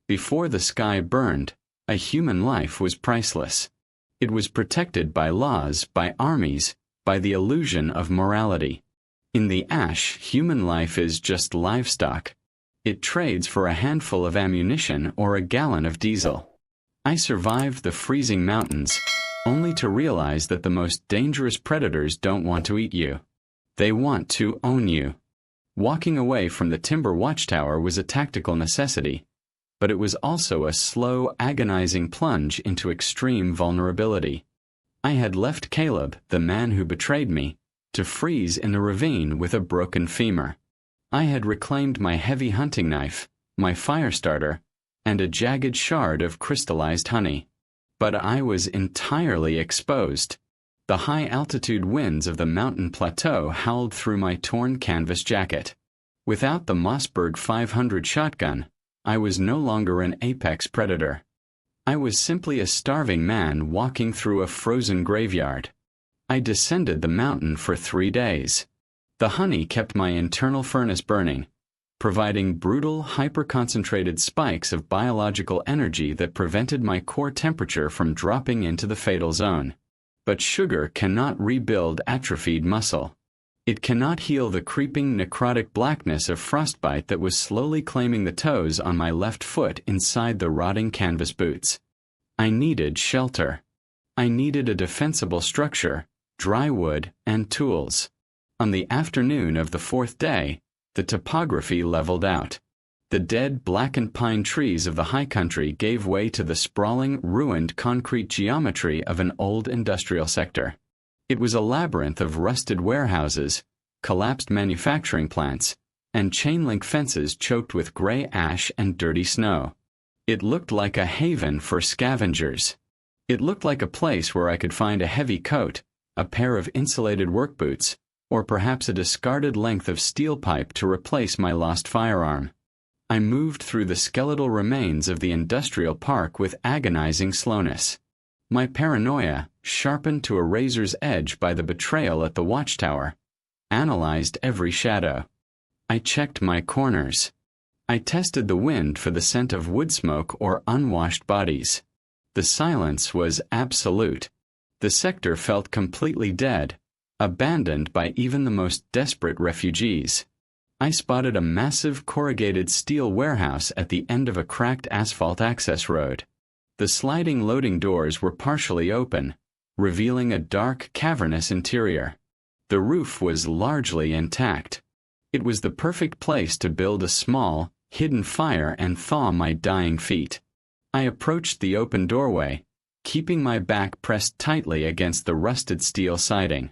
Before the sky burned, a human life was priceless. It was protected by laws, by armies, by the illusion of morality. In the ash, human life is just livestock. It trades for a handful of ammunition or a gallon of diesel. I survived the freezing mountains, only to realize that the most dangerous predators don't want to eat you. They want to own you. Walking away from the timber watchtower was a tactical necessity, but it was also a slow, agonizing plunge into extreme vulnerability. I had left Caleb, the man who betrayed me, to freeze in the ravine with a broken femur. I had reclaimed my heavy hunting knife, my fire starter, and a jagged shard of crystallized honey. But I was entirely exposed. The high-altitude winds of the mountain plateau howled through my torn canvas jacket. Without the Mossberg 500 shotgun, I was no longer an apex predator. I was simply a starving man walking through a frozen graveyard. I descended the mountain for 3 days. The honey kept my internal furnace burning, providing brutal, hyper-concentrated spikes of biological energy that prevented my core temperature from dropping into the fatal zone. But sugar cannot rebuild atrophied muscle. It cannot heal the creeping necrotic blackness of frostbite that was slowly claiming the toes on my left foot inside the rotting canvas boots. I needed shelter. I needed a defensible structure, dry wood, and tools. On the afternoon of the 4th day, the topography leveled out. The dead, blackened pine trees of the high country gave way to the sprawling, ruined concrete geometry of an old industrial sector. It was a labyrinth of rusted warehouses, collapsed manufacturing plants, and chain-link fences choked with gray ash and dirty snow. It looked like a haven for scavengers. It looked like a place where I could find a heavy coat, a pair of insulated work boots, or perhaps a discarded length of steel pipe to replace my lost firearm. I moved through the skeletal remains of the industrial park with agonizing slowness. My paranoia, sharpened to a razor's edge by the betrayal at the watchtower, analyzed every shadow. I checked my corners. I tested the wind for the scent of wood smoke or unwashed bodies. The silence was absolute. The sector felt completely dead, abandoned by even the most desperate refugees. I spotted a massive corrugated steel warehouse at the end of a cracked asphalt access road. The sliding loading doors were partially open, revealing a dark, cavernous interior. The roof was largely intact. It was the perfect place to build a small, hidden fire and thaw my dying feet. I approached the open doorway, keeping my back pressed tightly against the rusted steel siding.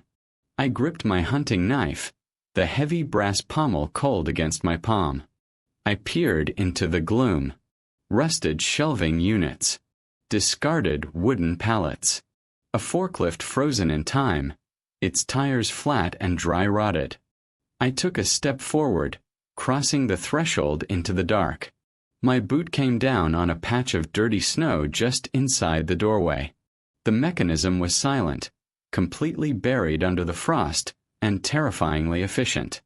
I gripped my hunting knife, the heavy brass pommel cold against my palm. I peered into the gloom. Rusted shelving units. Discarded wooden pallets. A forklift frozen in time, its tires flat and dry-rotted. I took a step forward, crossing the threshold into the dark. My boot came down on a patch of dirty snow just inside the doorway. The mechanism was silent, completely buried under the frost, and terrifyingly efficient.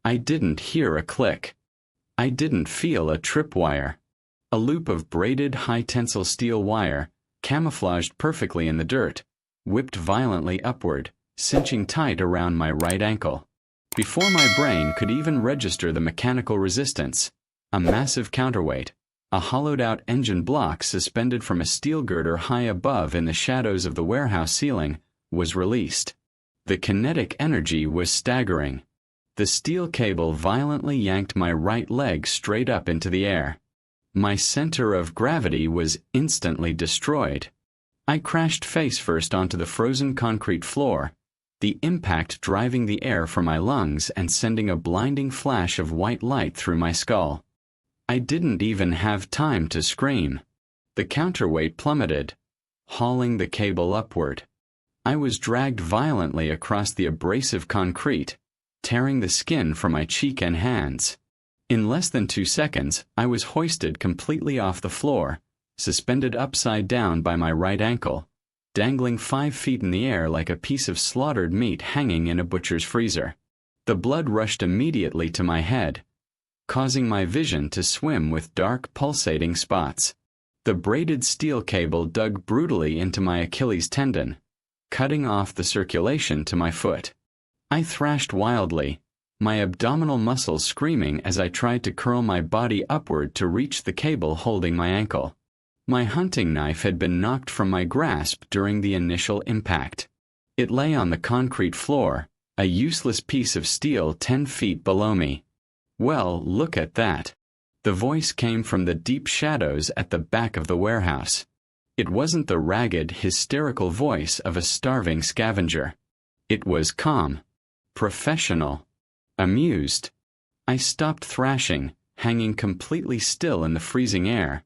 I didn't hear a click. I didn't feel a tripwire. A loop of braided high-tensile steel wire, camouflaged perfectly in the dirt, whipped violently upward, cinching tight around my right ankle. Before my brain could even register the mechanical resistance, a massive counterweight, a hollowed-out engine block suspended from a steel girder high above in the shadows of the warehouse ceiling, was released. The kinetic energy was staggering. The steel cable violently yanked my right leg straight up into the air. My center of gravity was instantly destroyed. I crashed face first onto the frozen concrete floor, the impact driving the air from my lungs and sending a blinding flash of white light through my skull. I didn't even have time to scream. The counterweight plummeted, hauling the cable upward. I was dragged violently across the abrasive concrete, tearing the skin from my cheek and hands. In less than 2 seconds, I was hoisted completely off the floor, suspended upside down by my right ankle, dangling 5 feet in the air like a piece of slaughtered meat hanging in a butcher's freezer. The blood rushed immediately to my head, causing my vision to swim with dark, pulsating spots. The braided steel cable dug brutally into my Achilles tendon, cutting off the circulation to my foot. I thrashed wildly, my abdominal muscles screaming as I tried to curl my body upward to reach the cable holding my ankle. My hunting knife had been knocked from my grasp during the initial impact. It lay on the concrete floor, a useless piece of steel 10 feet below me. "Well, look at that." The voice came from the deep shadows at the back of the warehouse. It wasn't the ragged, hysterical voice of a starving scavenger. It was calm, professional, amused. I stopped thrashing, hanging completely still in the freezing air,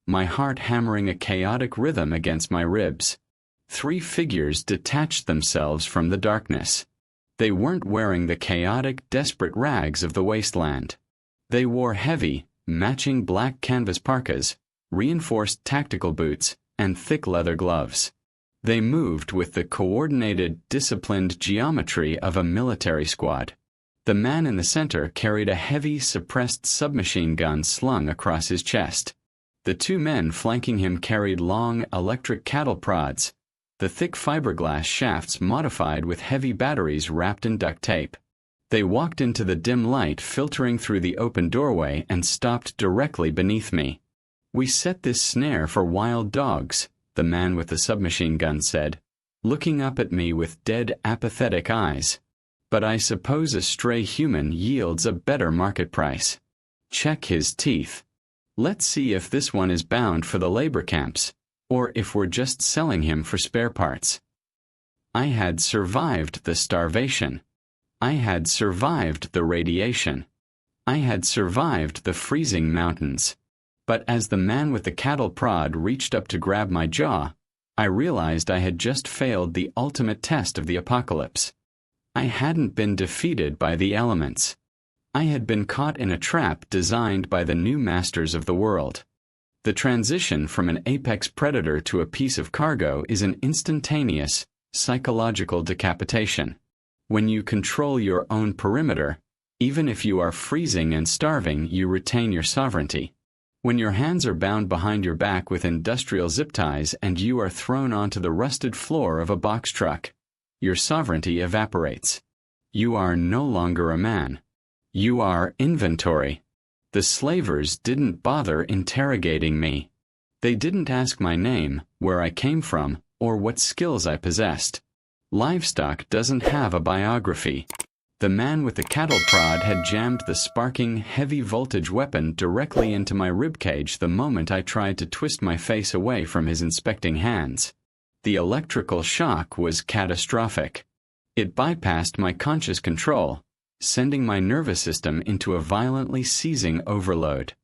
my heart hammering a chaotic rhythm against my ribs. 3 figures detached themselves from the darkness. They weren't wearing the chaotic, desperate rags of the wasteland. They wore heavy, matching black canvas parkas, reinforced tactical boots, and thick leather gloves. They moved with the coordinated, disciplined geometry of a military squad. The man in the center carried a heavy, suppressed submachine gun slung across his chest. The 2 men flanking him carried long, electric cattle prods, the thick fiberglass shafts modified with heavy batteries wrapped in duct tape. They walked into the dim light filtering through the open doorway and stopped directly beneath me. "We set this snare for wild dogs," the man with the submachine gun said, looking up at me with dead, apathetic eyes. "But I suppose a stray human yields a better market price. Check his teeth. Let's see if this one is bound for the labor camps, or if we're just selling him for spare parts." I had survived the starvation. I had survived the radiation. I had survived the freezing mountains. But as the man with the cattle prod reached up to grab my jaw, I realized I had just failed the ultimate test of the apocalypse. I hadn't been defeated by the elements. I had been caught in a trap designed by the new masters of the world. The transition from an apex predator to a piece of cargo is an instantaneous, psychological decapitation. When you control your own perimeter, even if you are freezing and starving, you retain your sovereignty. When your hands are bound behind your back with industrial zip ties and you are thrown onto the rusted floor of a box truck, your sovereignty evaporates. You are no longer a man. You are inventory. The slavers didn't bother interrogating me. They didn't ask my name, where I came from, or what skills I possessed. Livestock doesn't have a biography. The man with the cattle prod had jammed the sparking, heavy-voltage weapon directly into my ribcage the moment I tried to twist my face away from his inspecting hands. The electrical shock was catastrophic. It bypassed my conscious control, sending my nervous system into a violently seizing overload.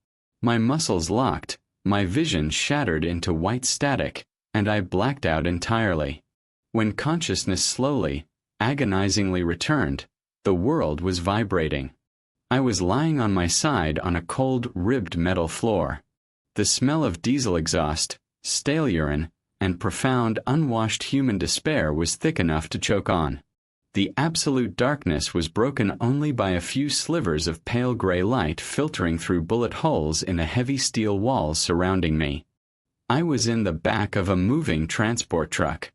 My muscles locked, my vision shattered into white static, and I blacked out entirely. When consciousness slowly, agonizingly returned, the world was vibrating. I was lying on my side on a cold, ribbed metal floor. The smell of diesel exhaust, stale urine, and profound, unwashed human despair was thick enough to choke on. The absolute darkness was broken only by a few slivers of pale gray light filtering through bullet holes in the heavy steel walls surrounding me. I was in the back of a moving transport truck.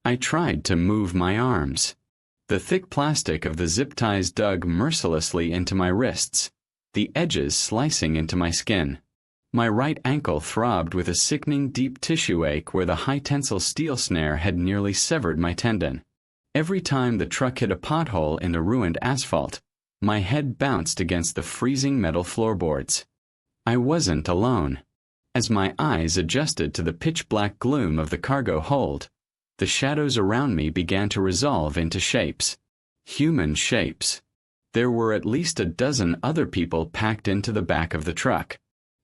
I tried to move my arms. The thick plastic of the zip ties dug mercilessly into my wrists, the edges slicing into my skin. My right ankle throbbed with a sickening deep tissue ache where the high-tensile steel snare had nearly severed my tendon. Every time the truck hit a pothole in the ruined asphalt, my head bounced against the freezing metal floorboards. I wasn't alone. As my eyes adjusted to the pitch-black gloom of the cargo hold, the shadows around me began to resolve into shapes. Human shapes. There were at least a dozen other people packed into the back of the truck.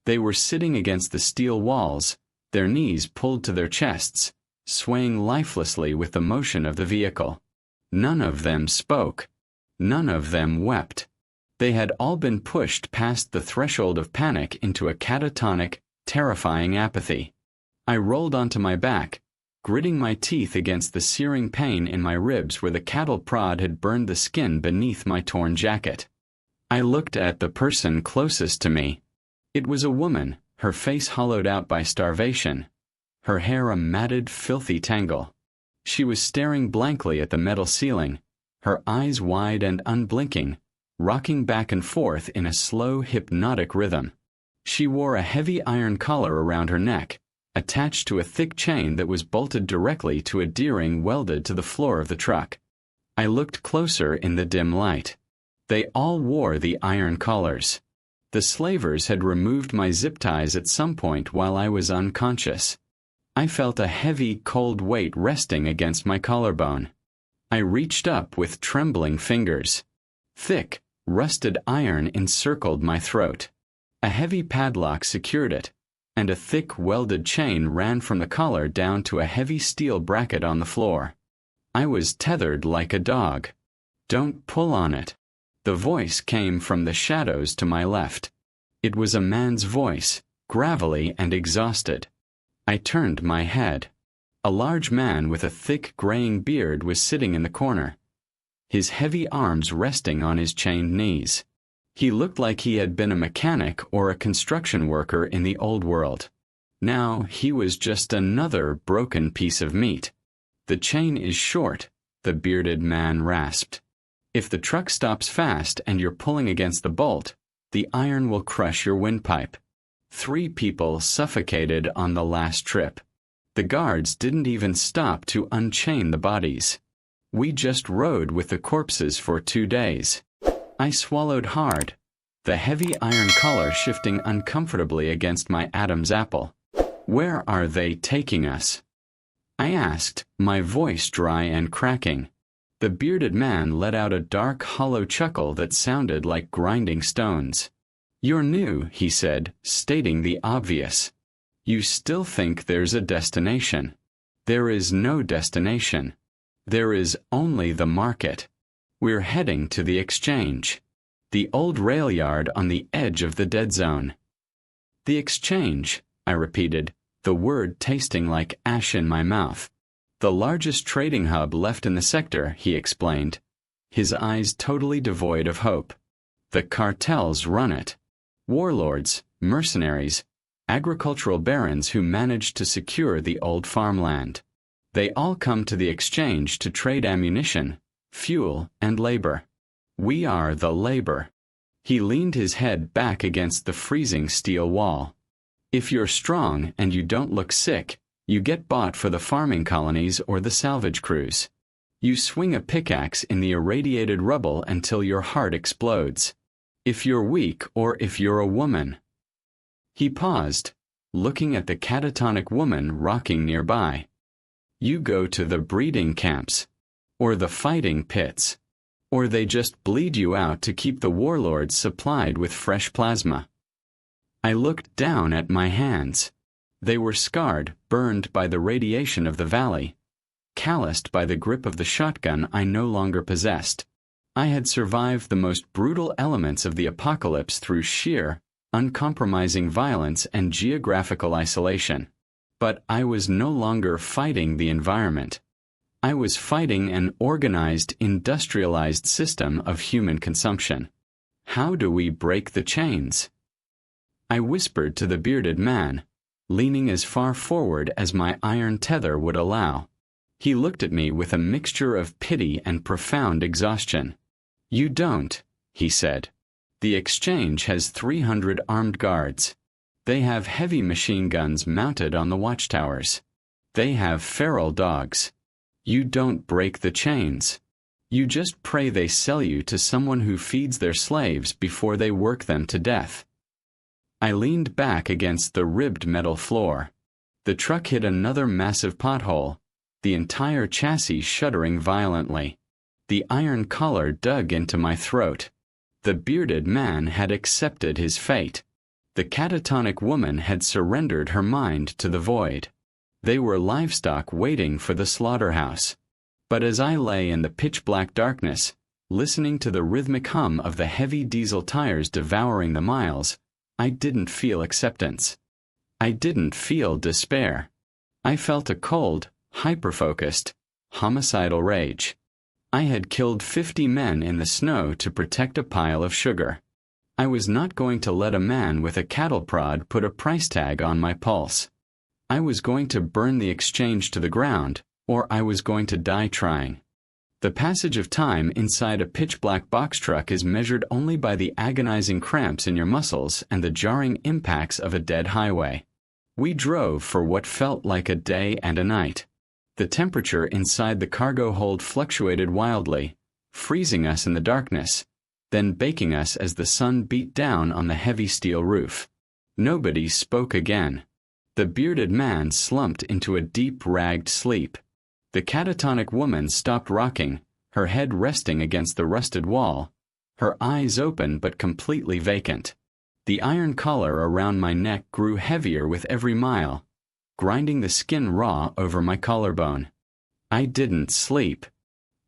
They were sitting against the steel walls, their knees pulled to their chests, swaying lifelessly with the motion of the vehicle. None of them spoke. None of them wept. They had all been pushed past the threshold of panic into a catatonic, terrifying apathy. I rolled onto my back, gritting my teeth against the searing pain in my ribs where the cattle prod had burned the skin beneath my torn jacket. I looked at the person closest to me. It was a woman, her face hollowed out by starvation, her hair a matted, filthy tangle. She was staring blankly at the metal ceiling, her eyes wide and unblinking, rocking back and forth in a slow, hypnotic rhythm. She wore a heavy iron collar around her neck, attached to a thick chain that was bolted directly to a D-ring welded to the floor of the truck. I looked closer in the dim light. They all wore the iron collars. The slavers had removed my zip ties at some point while I was unconscious. I felt a heavy, cold weight resting against my collarbone. I reached up with trembling fingers. Thick, rusted iron encircled my throat. A heavy padlock secured it, and a thick, welded chain ran from the collar down to a heavy steel bracket on the floor. I was tethered like a dog. "Don't pull on it." The voice came from the shadows to my left. It was a man's voice, gravelly and exhausted. I turned my head. A large man with a thick, graying beard was sitting in the corner, his heavy arms resting on his chained knees. He looked like he had been a mechanic or a construction worker in the old world. Now he was just another broken piece of meat. "The chain is short," the bearded man rasped. "If the truck stops fast and you're pulling against the bolt, the iron will crush your windpipe." 3 people suffocated on the last trip. The guards didn't even stop to unchain the bodies. We just rode with the corpses for 2 days. I swallowed hard, the heavy iron collar shifting uncomfortably against my Adam's apple. "Where are they taking us?" I asked, my voice dry and cracking. The bearded man let out a dark, hollow chuckle that sounded like grinding stones. "You're new," he said, stating the obvious. "You still think there's a destination. There is no destination. There is only the market. We're heading to the exchange. The old rail yard on the edge of the dead zone." "The exchange," I repeated, the word tasting like ash in my mouth. "The largest trading hub left in the sector," he explained, his eyes totally devoid of hope. "The cartels run it. Warlords, mercenaries, agricultural barons who managed to secure the old farmland. They all come to the exchange to trade ammunition, fuel, and labor. We are the labor." He leaned his head back against the freezing steel wall. "If you're strong and you don't look sick, you get bought for the farming colonies or the salvage crews. You swing a pickaxe in the irradiated rubble until your heart explodes. If you're weak or if you're a woman." He paused, looking at the catatonic woman rocking nearby. "You go to the breeding camps, or the fighting pits, or they just bleed you out to keep the warlords supplied with fresh plasma." I looked down at my hands. They were scarred, burned by the radiation of the valley, calloused by the grip of the shotgun I no longer possessed. I had survived the most brutal elements of the apocalypse through sheer, uncompromising violence and geographical isolation. But I was no longer fighting the environment. I was fighting an organized, industrialized system of human consumption. How do we break the chains? I whispered to the bearded man, leaning as far forward as my iron tether would allow. He looked at me with a mixture of pity and profound exhaustion. "You don't," he said. "The exchange has 300 armed guards. They have heavy machine guns mounted on the watchtowers. They have feral dogs. You don't break the chains. You just pray they sell you to someone who feeds their slaves before they work them to death." I leaned back against the ribbed metal floor. The truck hit another massive pothole, the entire chassis shuddering violently. The iron collar dug into my throat. The bearded man had accepted his fate. The catatonic woman had surrendered her mind to the void. They were livestock waiting for the slaughterhouse. But as I lay in the pitch-black darkness, listening to the rhythmic hum of the heavy diesel tires devouring the miles, I didn't feel acceptance. I didn't feel despair. I felt a cold, hyper-focused, homicidal rage. I had killed 50 men in the snow to protect a pile of sugar. I was not going to let a man with a cattle prod put a price tag on my pulse. I was going to burn the exchange to the ground, or I was going to die trying. The passage of time inside a pitch-black box truck is measured only by the agonizing cramps in your muscles and the jarring impacts of a dead highway. We drove for what felt like a day and a night. The temperature inside the cargo hold fluctuated wildly, freezing us in the darkness, then baking us as the sun beat down on the heavy steel roof. Nobody spoke again. The bearded man slumped into a deep, ragged sleep. The catatonic woman stopped rocking, her head resting against the rusted wall, her eyes open but completely vacant. The iron collar around my neck grew heavier with every mile, grinding the skin raw over my collarbone. I didn't sleep.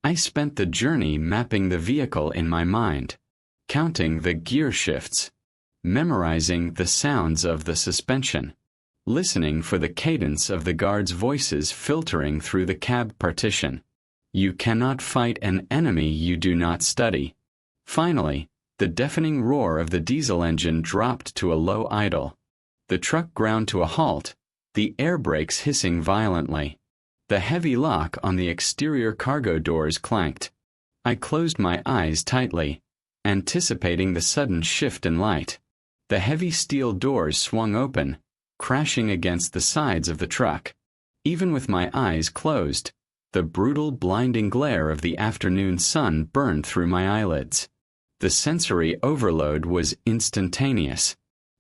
I spent the journey mapping the vehicle in my mind, counting the gear shifts, memorizing the sounds of the suspension, listening for the cadence of the guards' voices filtering through the cab partition. You cannot fight an enemy you do not study. Finally, the deafening roar of the diesel engine dropped to a low idle. The truck ground to a halt, the air brakes hissing violently. The heavy lock on the exterior cargo doors clanked. I closed my eyes tightly, anticipating the sudden shift in light. The heavy steel doors swung open, crashing against the sides of the truck. Even with my eyes closed, the brutal, blinding glare of the afternoon sun burned through my eyelids. The sensory overload was instantaneous.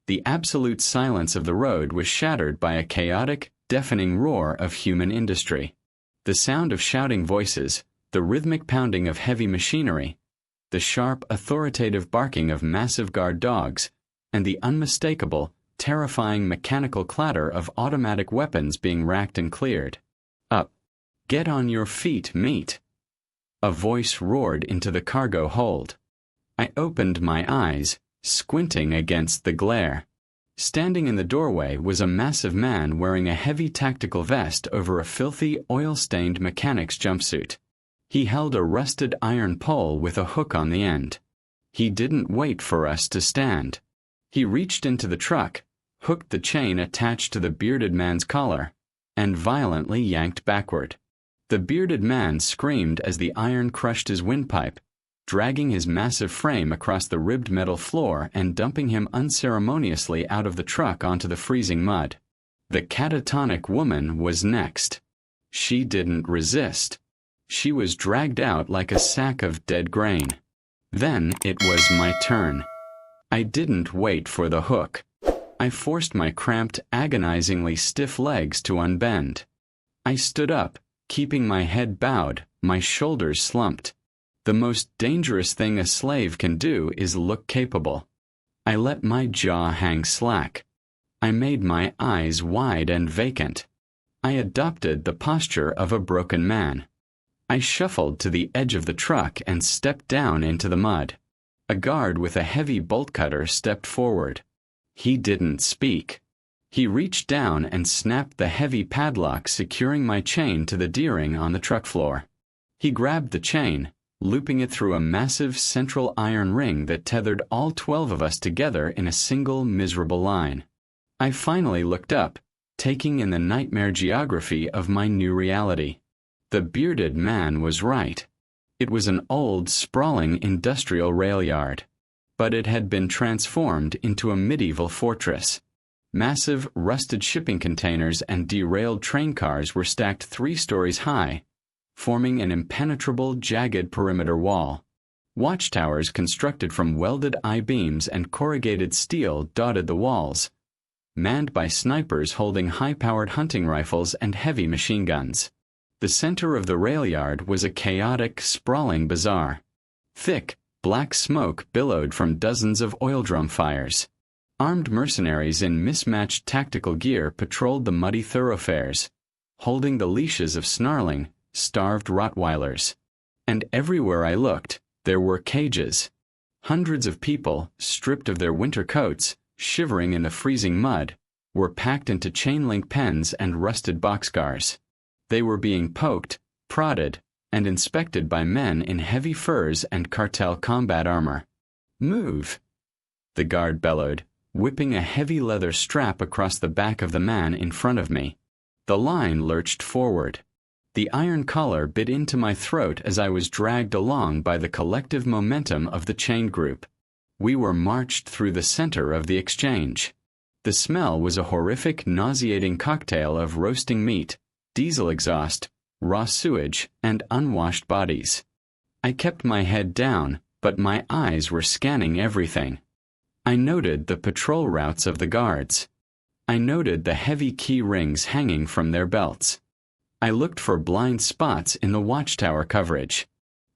The absolute silence of the road was shattered by a chaotic, deafening roar of human industry. The sound of shouting voices, the rhythmic pounding of heavy machinery, the sharp, authoritative barking of massive guard dogs, and the unmistakable, terrifying mechanical clatter of automatic weapons being racked and cleared. Up. Get on your feet, meat. A voice roared into the cargo hold. I opened my eyes, squinting against the glare. Standing in the doorway was a massive man wearing a heavy tactical vest over a filthy, oil-stained mechanic's jumpsuit. He held a rusted iron pole with a hook on the end. He didn't wait for us to stand. He reached into the truck, hooked the chain attached to the bearded man's collar, and violently yanked backward. The bearded man screamed as the iron crushed his windpipe, dragging his massive frame across the ribbed metal floor and dumping him unceremoniously out of the truck onto the freezing mud. The catatonic woman was next. She didn't resist. She was dragged out like a sack of dead grain. Then it was my turn. I didn't wait for the hook. I forced my cramped, agonizingly stiff legs to unbend. I stood up, keeping my head bowed, my shoulders slumped. The most dangerous thing a slave can do is look capable. I let my jaw hang slack. I made my eyes wide and vacant. I adopted the posture of a broken man. I shuffled to the edge of the truck and stepped down into the mud. A guard with a heavy bolt cutter stepped forward. He didn't speak. He reached down and snapped the heavy padlock securing my chain to the D-ring on the truck floor. He grabbed the chain, looping it through a massive central iron ring that tethered all 12 of us together in a single miserable line. I finally looked up, taking in the nightmare geography of my new reality. The bearded man was right. It was an old, sprawling industrial rail yard. But it had been transformed into a medieval fortress. Massive, rusted shipping containers and derailed train cars were stacked 3 stories high, forming an impenetrable, jagged perimeter wall. Watchtowers constructed from welded I-beams and corrugated steel dotted the walls, manned by snipers holding high-powered hunting rifles and heavy machine guns. The center of the rail yard was a chaotic, sprawling bazaar. Thick, black smoke billowed from dozens of oil drum fires. Armed mercenaries in mismatched tactical gear patrolled the muddy thoroughfares, holding the leashes of snarling, starved Rottweilers. And everywhere I looked, there were cages. Hundreds of people, stripped of their winter coats, shivering in the freezing mud, were packed into chain-link pens and rusted boxcars. They were being poked, prodded, and inspected by men in heavy furs and cartel combat armor. "Move!" the guard bellowed, whipping a heavy leather strap across the back of the man in front of me. The line lurched forward. The iron collar bit into my throat as I was dragged along by the collective momentum of the chain group. We were marched through the center of the exchange. The smell was a horrific, nauseating cocktail of roasting meat, diesel exhaust, raw sewage, and unwashed bodies. I kept my head down, but my eyes were scanning everything. I noted the patrol routes of the guards. I noted the heavy key rings hanging from their belts. I looked for blind spots in the watchtower coverage.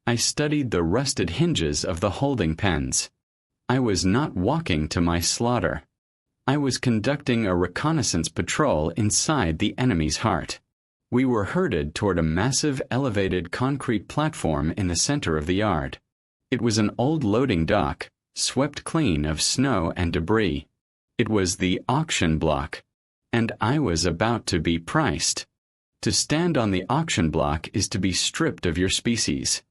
I studied the rusted hinges of the holding pens. I was not walking to my slaughter. I was conducting a reconnaissance patrol inside the enemy's heart. We were herded toward a massive elevated concrete platform in the center of the yard. It was an old loading dock, swept clean of snow and debris. It was the auction block, and I was about to be priced. To stand on the auction block is to be stripped of your species.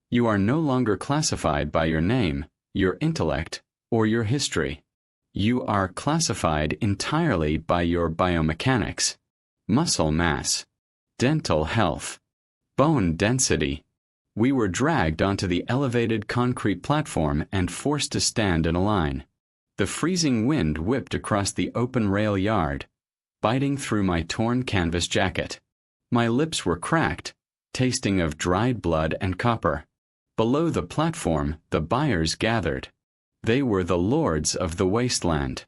You are no longer classified by your name, your intellect, or your history. You are classified entirely by your biomechanics, muscle mass, dental health, bone density. We were dragged onto the elevated concrete platform and forced to stand in a line. The freezing wind whipped across the open rail yard, biting through my torn canvas jacket. My lips were cracked, tasting of dried blood and copper. Below the platform, the buyers gathered. They were the lords of the wasteland.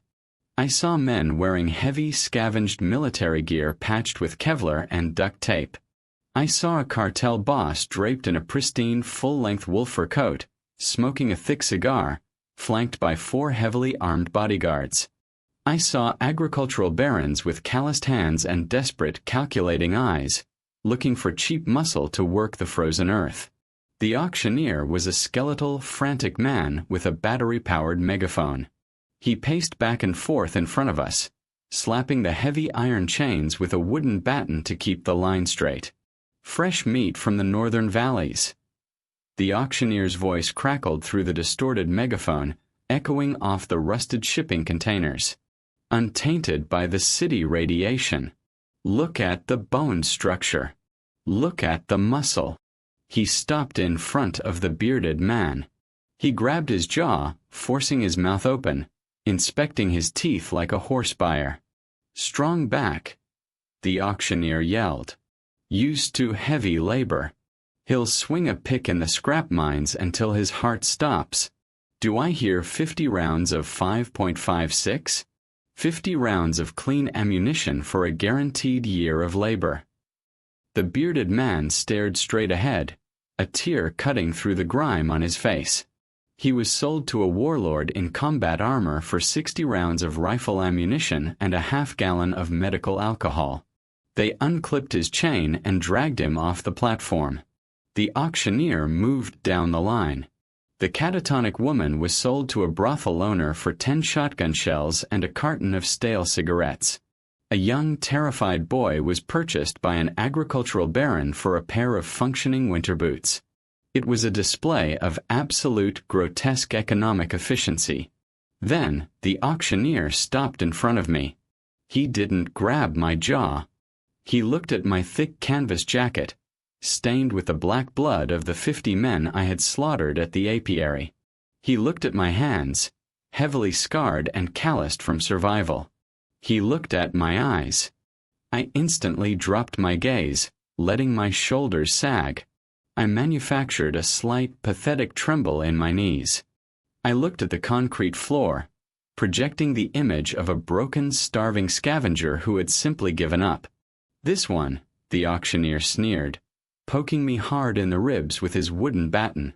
I saw men wearing heavy, scavenged military gear patched with Kevlar and duct tape. I saw a cartel boss draped in a pristine, full-length wool fur coat, smoking a thick cigar, flanked by 4 heavily armed bodyguards. I saw agricultural barons with calloused hands and desperate, calculating eyes, looking for cheap muscle to work the frozen earth. The auctioneer was a skeletal, frantic man with a battery-powered megaphone. He paced back and forth in front of us, slapping the heavy iron chains with a wooden batten to keep the line straight. Fresh meat from the northern valleys. The auctioneer's voice crackled through the distorted megaphone, echoing off the rusted shipping containers. Untainted by the city radiation. Look at the bone structure. Look at the muscle. He stopped in front of the bearded man. He grabbed his jaw, forcing his mouth open, inspecting his teeth like a horse buyer. Strong back, the auctioneer yelled. Used to heavy labor. He'll swing a pick in the scrap mines until his heart stops. Do I hear 50 rounds of 5.56? 50 rounds of clean ammunition for a guaranteed year of labor. The bearded man stared straight ahead, a tear cutting through the grime on his face. He was sold to a warlord in combat armor for 60 rounds of rifle ammunition and a half-gallon of medical alcohol. They unclipped his chain and dragged him off the platform. The auctioneer moved down the line. The catatonic woman was sold to a brothel owner for 10 shotgun shells and a carton of stale cigarettes. A young, terrified boy was purchased by an agricultural baron for a pair of functioning winter boots. It was a display of absolute, grotesque economic efficiency. Then, the auctioneer stopped in front of me. He didn't grab my jaw. He looked at my thick canvas jacket, stained with the black blood of the 50 men I had slaughtered at the apiary. He looked at my hands, heavily scarred and calloused from survival. He looked at my eyes. I instantly dropped my gaze, letting my shoulders sag. I manufactured a slight, pathetic tremble in my knees. I looked at the concrete floor, projecting the image of a broken, starving scavenger who had simply given up. This one, the auctioneer sneered, poking me hard in the ribs with his wooden batten.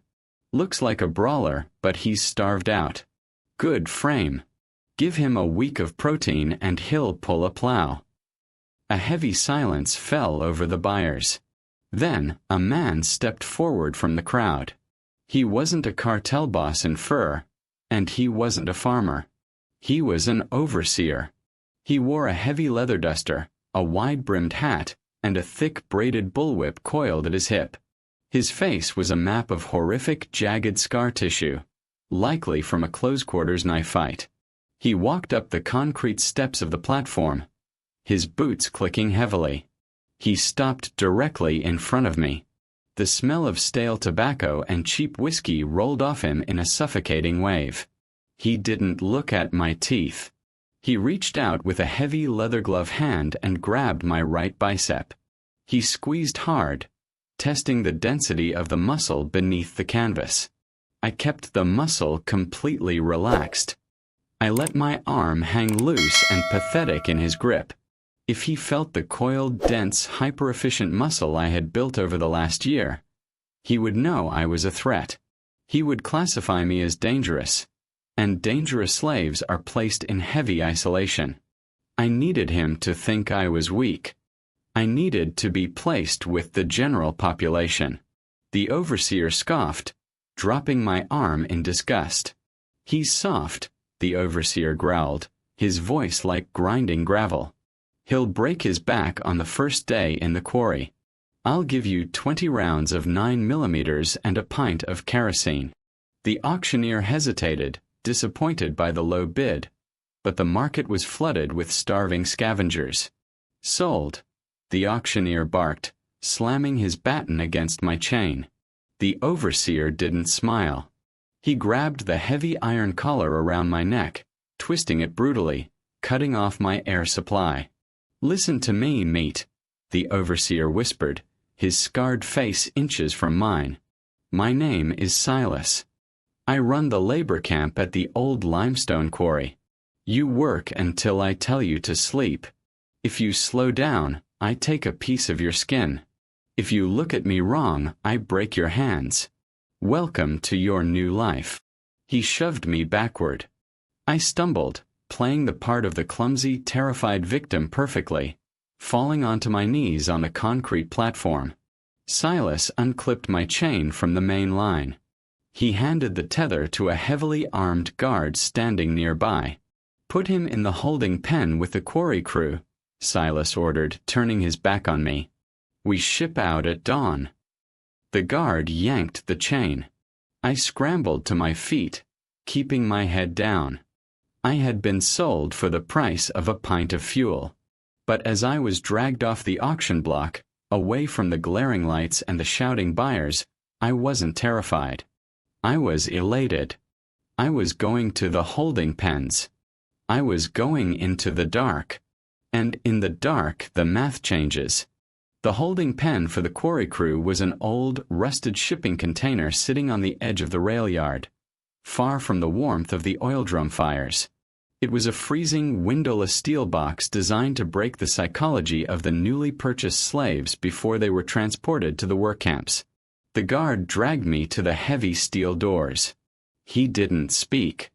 Looks like a brawler, but he's starved out. Good frame. Give him a week of protein and he'll pull a plow. A heavy silence fell over the buyers. Then, a man stepped forward from the crowd. He wasn't a cartel boss in fur, and he wasn't a farmer. He was an overseer. He wore a heavy leather duster, a wide-brimmed hat, and a thick braided bullwhip coiled at his hip. His face was a map of horrific, jagged scar tissue, likely from a close-quarters knife fight. He walked up the concrete steps of the platform, his boots clicking heavily. He stopped directly in front of me. The smell of stale tobacco and cheap whiskey rolled off him in a suffocating wave. He didn't look at my teeth. He reached out with a heavy leather-glove hand and grabbed my right bicep. He squeezed hard, testing the density of the muscle beneath the canvas. I kept the muscle completely relaxed. I let my arm hang loose and pathetic in his grip. If he felt the coiled, dense, hyper-efficient muscle I had built over the last year, he would know I was a threat. He would classify me as dangerous, and dangerous slaves are placed in heavy isolation. I needed him to think I was weak. I needed to be placed with the general population. The overseer scoffed, dropping my arm in disgust. "He's soft," the overseer growled, his voice like grinding gravel. "He'll break his back on the first day in the quarry. I'll give you 20 rounds of 9mm and a pint of kerosene." The auctioneer hesitated, disappointed by the low bid, but the market was flooded with starving scavengers. "Sold," the auctioneer barked, slamming his baton against my chain. The overseer didn't smile. He grabbed the heavy iron collar around my neck, twisting it brutally, cutting off my air supply. "Listen to me, meat," the overseer whispered, his scarred face inches from mine. "My name is Silas. I run the labor camp at the old limestone quarry. You work until I tell you to sleep. If you slow down, I take a piece of your skin. If you look at me wrong, I break your hands. Welcome to your new life." He shoved me backward. I stumbled, playing the part of the clumsy, terrified victim perfectly, falling onto my knees on the concrete platform. Silas unclipped my chain from the main line. He handed the tether to a heavily armed guard standing nearby. "Put him in the holding pen with the quarry crew," Silas ordered, turning his back on me. "We ship out at dawn." The guard yanked the chain. I scrambled to my feet, keeping my head down. I had been sold for the price of a pint of fuel. But as I was dragged off the auction block, away from the glaring lights and the shouting buyers, I wasn't terrified. I was elated. I was going to the holding pens. I was going into the dark. And in the dark, the math changes. The holding pen for the quarry crew was an old, rusted shipping container sitting on the edge of the rail yard, far from the warmth of the oil drum fires. It was a freezing, windowless steel box designed to break the psychology of the newly purchased slaves before they were transported to the work camps. The guard dragged me to the heavy steel doors. He didn't speak.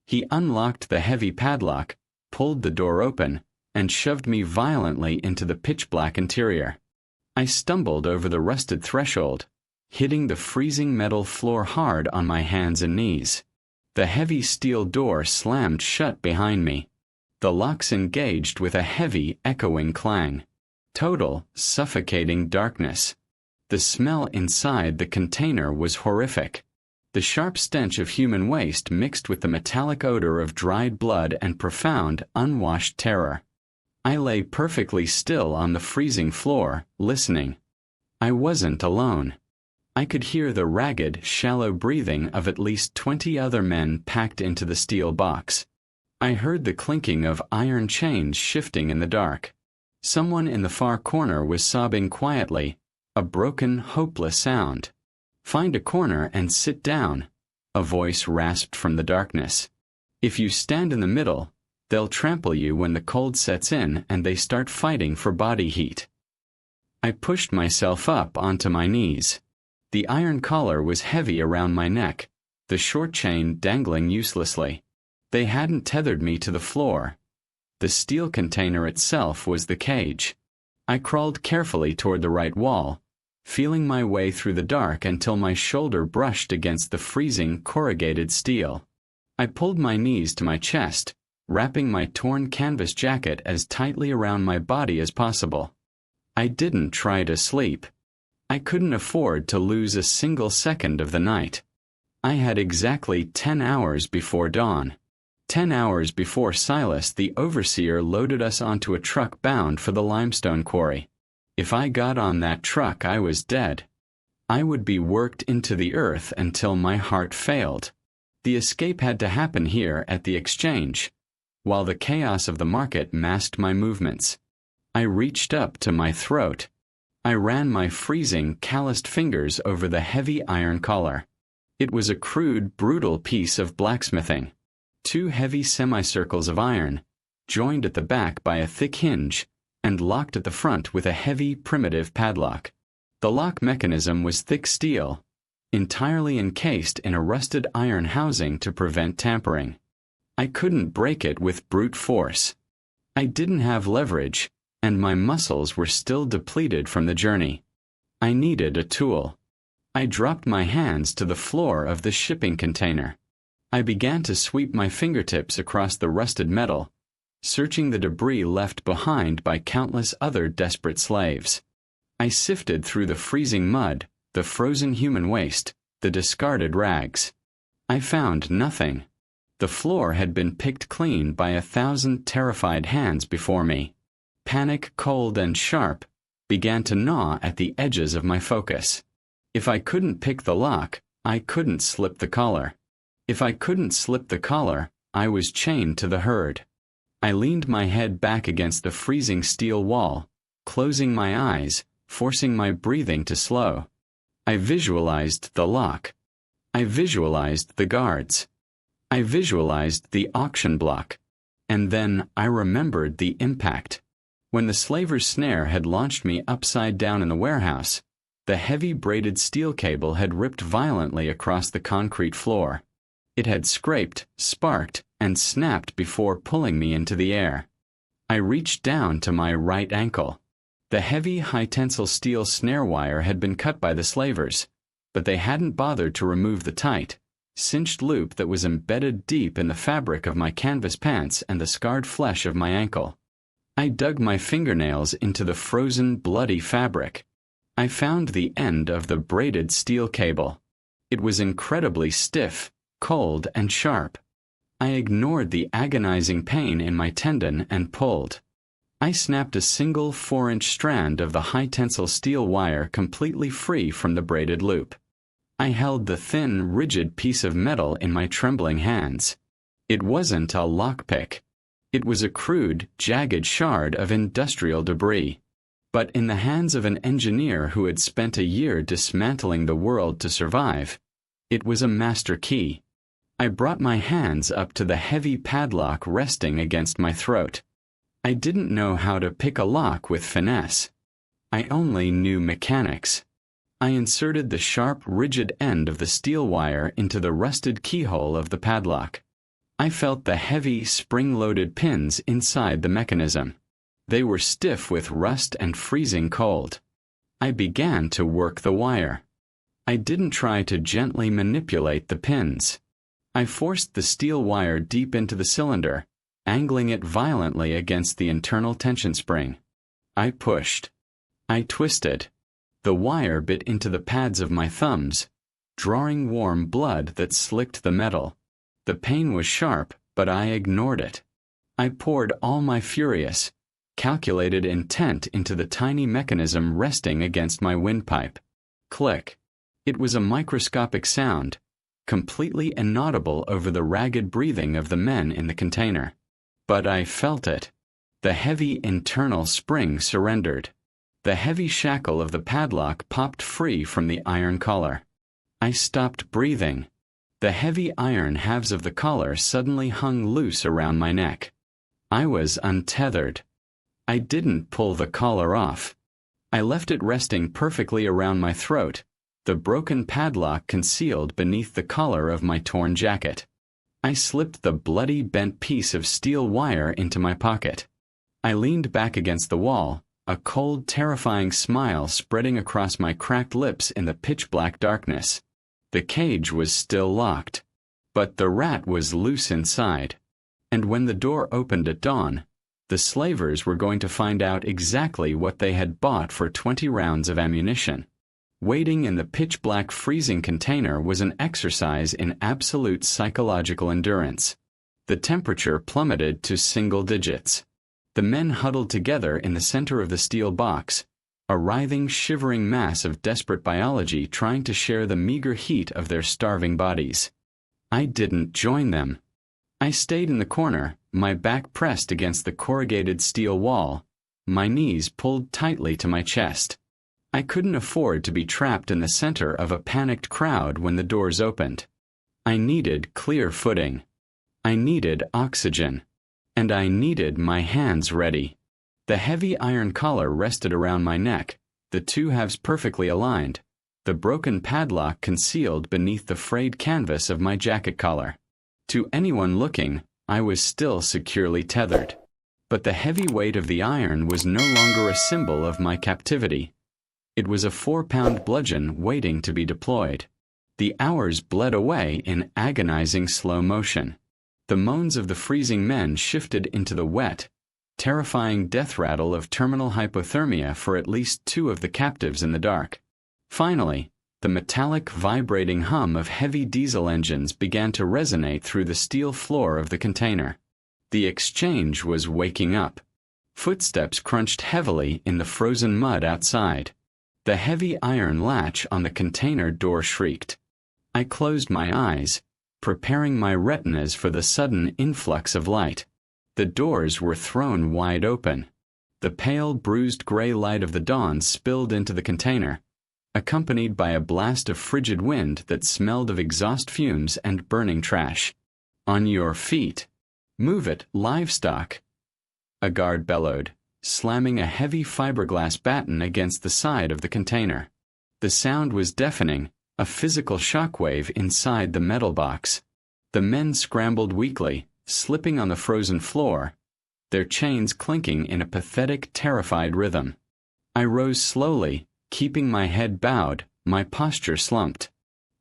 He unlocked the heavy padlock, pulled the door open, and shoved me violently into the pitch-black interior. I stumbled over the rusted threshold, hitting the freezing metal floor hard on my hands and knees. The heavy steel door slammed shut behind me. The locks engaged with a heavy, echoing clang. Total, suffocating darkness. The smell inside the container was horrific. The sharp stench of human waste mixed with the metallic odor of dried blood and profound, unwashed terror. I lay perfectly still on the freezing floor, listening. I wasn't alone. I could hear the ragged, shallow breathing of at least 20 other men packed into the steel box. I heard the clinking of iron chains shifting in the dark. Someone in the far corner was sobbing quietly, a broken, hopeless sound. "Find a corner and sit down," a voice rasped from the darkness. "If you stand in the middle, they'll trample you when the cold sets in and they start fighting for body heat." I pushed myself up onto my knees. The iron collar was heavy around my neck, the short chain dangling uselessly. They hadn't tethered me to the floor. The steel container itself was the cage. I crawled carefully toward the right wall, feeling my way through the dark until my shoulder brushed against the freezing, corrugated steel. I pulled my knees to my chest, wrapping my torn canvas jacket as tightly around my body as possible. I didn't try to sleep. I couldn't afford to lose a single second of the night. I had exactly 10 hours before dawn. 10 hours before Silas, the overseer, loaded us onto a truck bound for the limestone quarry. If I got on that truck, I was dead. I would be worked into the earth until my heart failed. The escape had to happen here at the exchange, while the chaos of the market masked my movements. I reached up to my throat. I ran my freezing, calloused fingers over the heavy iron collar. It was a crude, brutal piece of blacksmithing. 2 heavy semicircles of iron, joined at the back by a thick hinge, and locked at the front with a heavy, primitive padlock. The lock mechanism was thick steel, entirely encased in a rusted iron housing to prevent tampering. I couldn't break it with brute force. I didn't have leverage, and my muscles were still depleted from the journey. I needed a tool. I dropped my hands to the floor of the shipping container. I began to sweep my fingertips across the rusted metal, searching the debris left behind by countless other desperate slaves. I sifted through the freezing mud, the frozen human waste, the discarded rags. I found nothing. The floor had been picked clean by 1,000 terrified hands before me. Panic, cold and sharp, began to gnaw at the edges of my focus. If I couldn't pick the lock, I couldn't slip the collar. If I couldn't slip the collar, I was chained to the herd. I leaned my head back against the freezing steel wall, closing my eyes, forcing my breathing to slow. I visualized the lock. I visualized the guards. I visualized the auction block. And then I remembered the impact. When the slaver's snare had launched me upside down in the warehouse, the heavy braided steel cable had ripped violently across the concrete floor. It had scraped, sparked, and snapped before pulling me into the air. I reached down to my right ankle. The heavy, high-tensile steel snare wire had been cut by the slavers, but they hadn't bothered to remove the tight, cinched loop that was embedded deep in the fabric of my canvas pants and the scarred flesh of my ankle. I dug my fingernails into the frozen, bloody fabric. I found the end of the braided steel cable. It was incredibly stiff, cold, and sharp. I ignored the agonizing pain in my tendon and pulled. I snapped a single 4-inch strand of the high-tensile steel wire completely free from the braided loop. I held the thin, rigid piece of metal in my trembling hands. It wasn't a lockpick. It was a crude, jagged shard of industrial debris. But in the hands of an engineer who had spent a year dismantling the world to survive, it was a master key. I brought my hands up to the heavy padlock resting against my throat. I didn't know how to pick a lock with finesse. I only knew mechanics. I inserted the sharp, rigid end of the steel wire into the rusted keyhole of the padlock. I felt the heavy, spring-loaded pins inside the mechanism. They were stiff with rust and freezing cold. I began to work the wire. I didn't try to gently manipulate the pins. I forced the steel wire deep into the cylinder, angling it violently against the internal tension spring. I pushed. I twisted. The wire bit into the pads of my thumbs, drawing warm blood that slicked the metal. The pain was sharp, but I ignored it. I poured all my furious, calculated intent into the tiny mechanism resting against my windpipe. Click. It was a microscopic sound, completely inaudible over the ragged breathing of the men in the container. But I felt it. The heavy internal spring surrendered. The heavy shackle of the padlock popped free from the iron collar. I stopped breathing. The heavy iron halves of the collar suddenly hung loose around my neck. I was untethered. I didn't pull the collar off. I left it resting perfectly around my throat, the broken padlock concealed beneath the collar of my torn jacket. I slipped the bloody, bent piece of steel wire into my pocket. I leaned back against the wall, a cold, terrifying smile spreading across my cracked lips in the pitch-black darkness. The cage was still locked, but the rat was loose inside. And when the door opened at dawn, the slavers were going to find out exactly what they had bought for 20 rounds of ammunition. Waiting in the pitch-black freezing container was an exercise in absolute psychological endurance. The temperature plummeted to single digits. The men huddled together in the center of the steel box, a writhing, shivering mass of desperate biology trying to share the meager heat of their starving bodies. I didn't join them. I stayed in the corner, my back pressed against the corrugated steel wall, my knees pulled tightly to my chest. I couldn't afford to be trapped in the center of a panicked crowd when the doors opened. I needed clear footing. I needed oxygen. And I needed my hands ready. The heavy iron collar rested around my neck, the two halves perfectly aligned, the broken padlock concealed beneath the frayed canvas of my jacket collar. To anyone looking, I was still securely tethered. But the heavy weight of the iron was no longer a symbol of my captivity. It was a 4-pound bludgeon waiting to be deployed. The hours bled away in agonizing slow motion. The moans of the freezing men shifted into the wet, terrifying death rattle of terminal hypothermia for at least 2 of the captives in the dark. Finally, the metallic, vibrating hum of heavy diesel engines began to resonate through the steel floor of the container. The exchange was waking up. Footsteps crunched heavily in the frozen mud outside. The heavy iron latch on the container door shrieked. I closed my eyes, preparing my retinas for the sudden influx of light. The doors were thrown wide open. The pale, bruised gray light of the dawn spilled into the container, accompanied by a blast of frigid wind that smelled of exhaust fumes and burning trash. "On your feet! Move it, livestock!" a guard bellowed, slamming a heavy fiberglass batten against the side of the container. The sound was deafening, a physical shockwave inside the metal box. The men scrambled weakly, slipping on the frozen floor, their chains clinking in a pathetic, terrified rhythm. I rose slowly, keeping my head bowed, my posture slumped.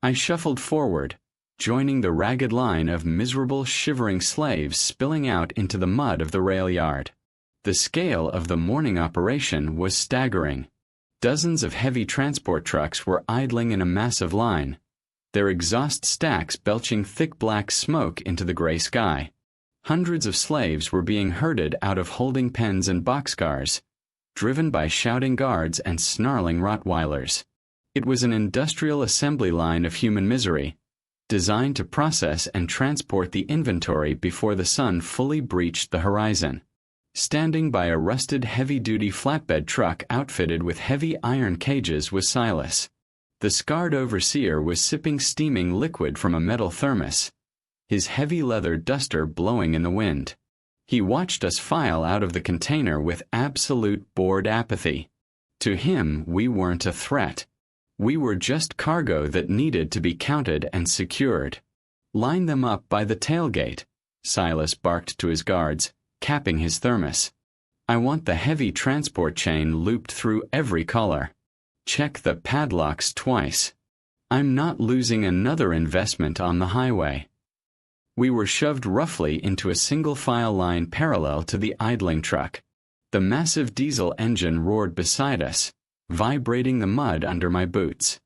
I shuffled forward, joining the ragged line of miserable, shivering slaves spilling out into the mud of the rail yard. The scale of the morning operation was staggering. Dozens of heavy transport trucks were idling in a massive line, their exhaust stacks belching thick black smoke into the gray sky. Hundreds of slaves were being herded out of holding pens and boxcars, driven by shouting guards and snarling Rottweilers. It was an industrial assembly line of human misery, designed to process and transport the inventory before the sun fully breached the horizon. Standing by a rusted heavy-duty flatbed truck outfitted with heavy iron cages was Silas. The scarred overseer was sipping steaming liquid from a metal thermos, his heavy leather duster blowing in the wind. He watched us file out of the container with absolute bored apathy. To him, we weren't a threat. We were just cargo that needed to be counted and secured. "Line them up by the tailgate," Silas barked to his guards, capping his thermos. "I want the heavy transport chain looped through every collar. Check the padlocks twice. I'm not losing another investment on the highway." We were shoved roughly into a single-file line parallel to the idling truck. The massive diesel engine roared beside us, vibrating the mud under my boots.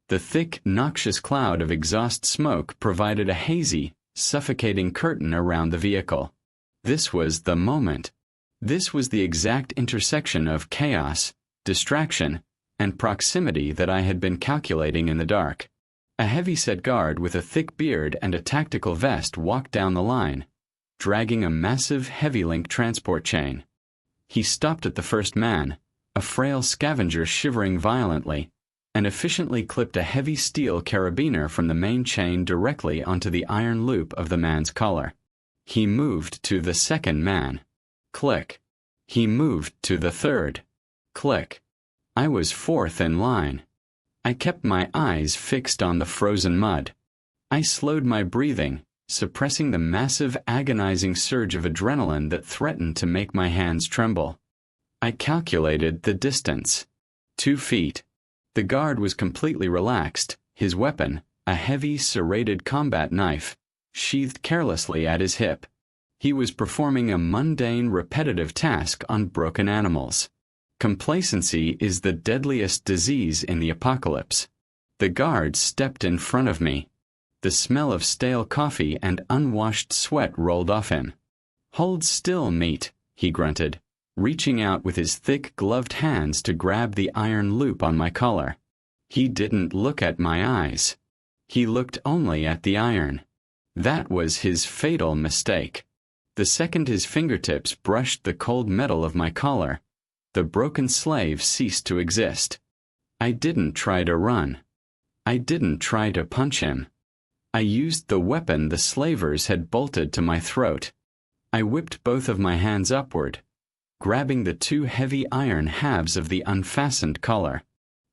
The thick, noxious cloud of exhaust smoke provided a hazy, suffocating curtain around the vehicle. This was the moment. This was the exact intersection of chaos, distraction, and proximity that I had been calculating in the dark. A heavy-set guard with a thick beard and a tactical vest walked down the line, dragging a massive heavy-link transport chain. He stopped at the first man, a frail scavenger shivering violently, and efficiently clipped a heavy steel carabiner from the main chain directly onto the iron loop of the man's collar. He moved to the second man. Click. He moved to the third. Click. I was fourth in line. I kept my eyes fixed on the frozen mud. I slowed my breathing, suppressing the massive, agonizing surge of adrenaline that threatened to make my hands tremble. I calculated the distance. 2 feet. The guard was completely relaxed, his weapon, a heavy, serrated combat knife, sheathed carelessly at his hip. He was performing a mundane, repetitive task on broken animals. Complacency is the deadliest disease in the apocalypse. The guard stepped in front of me. The smell of stale coffee and unwashed sweat rolled off him. "Hold still, mate," he grunted, reaching out with his thick, gloved hands to grab the iron loop on my collar. He didn't look at my eyes. He looked only at the iron. That was his fatal mistake. The second his fingertips brushed the cold metal of my collar, the broken slave ceased to exist. I didn't try to run. I didn't try to punch him. I used the weapon the slavers had bolted to my throat. I whipped both of my hands upward, grabbing the two heavy iron halves of the unfastened collar.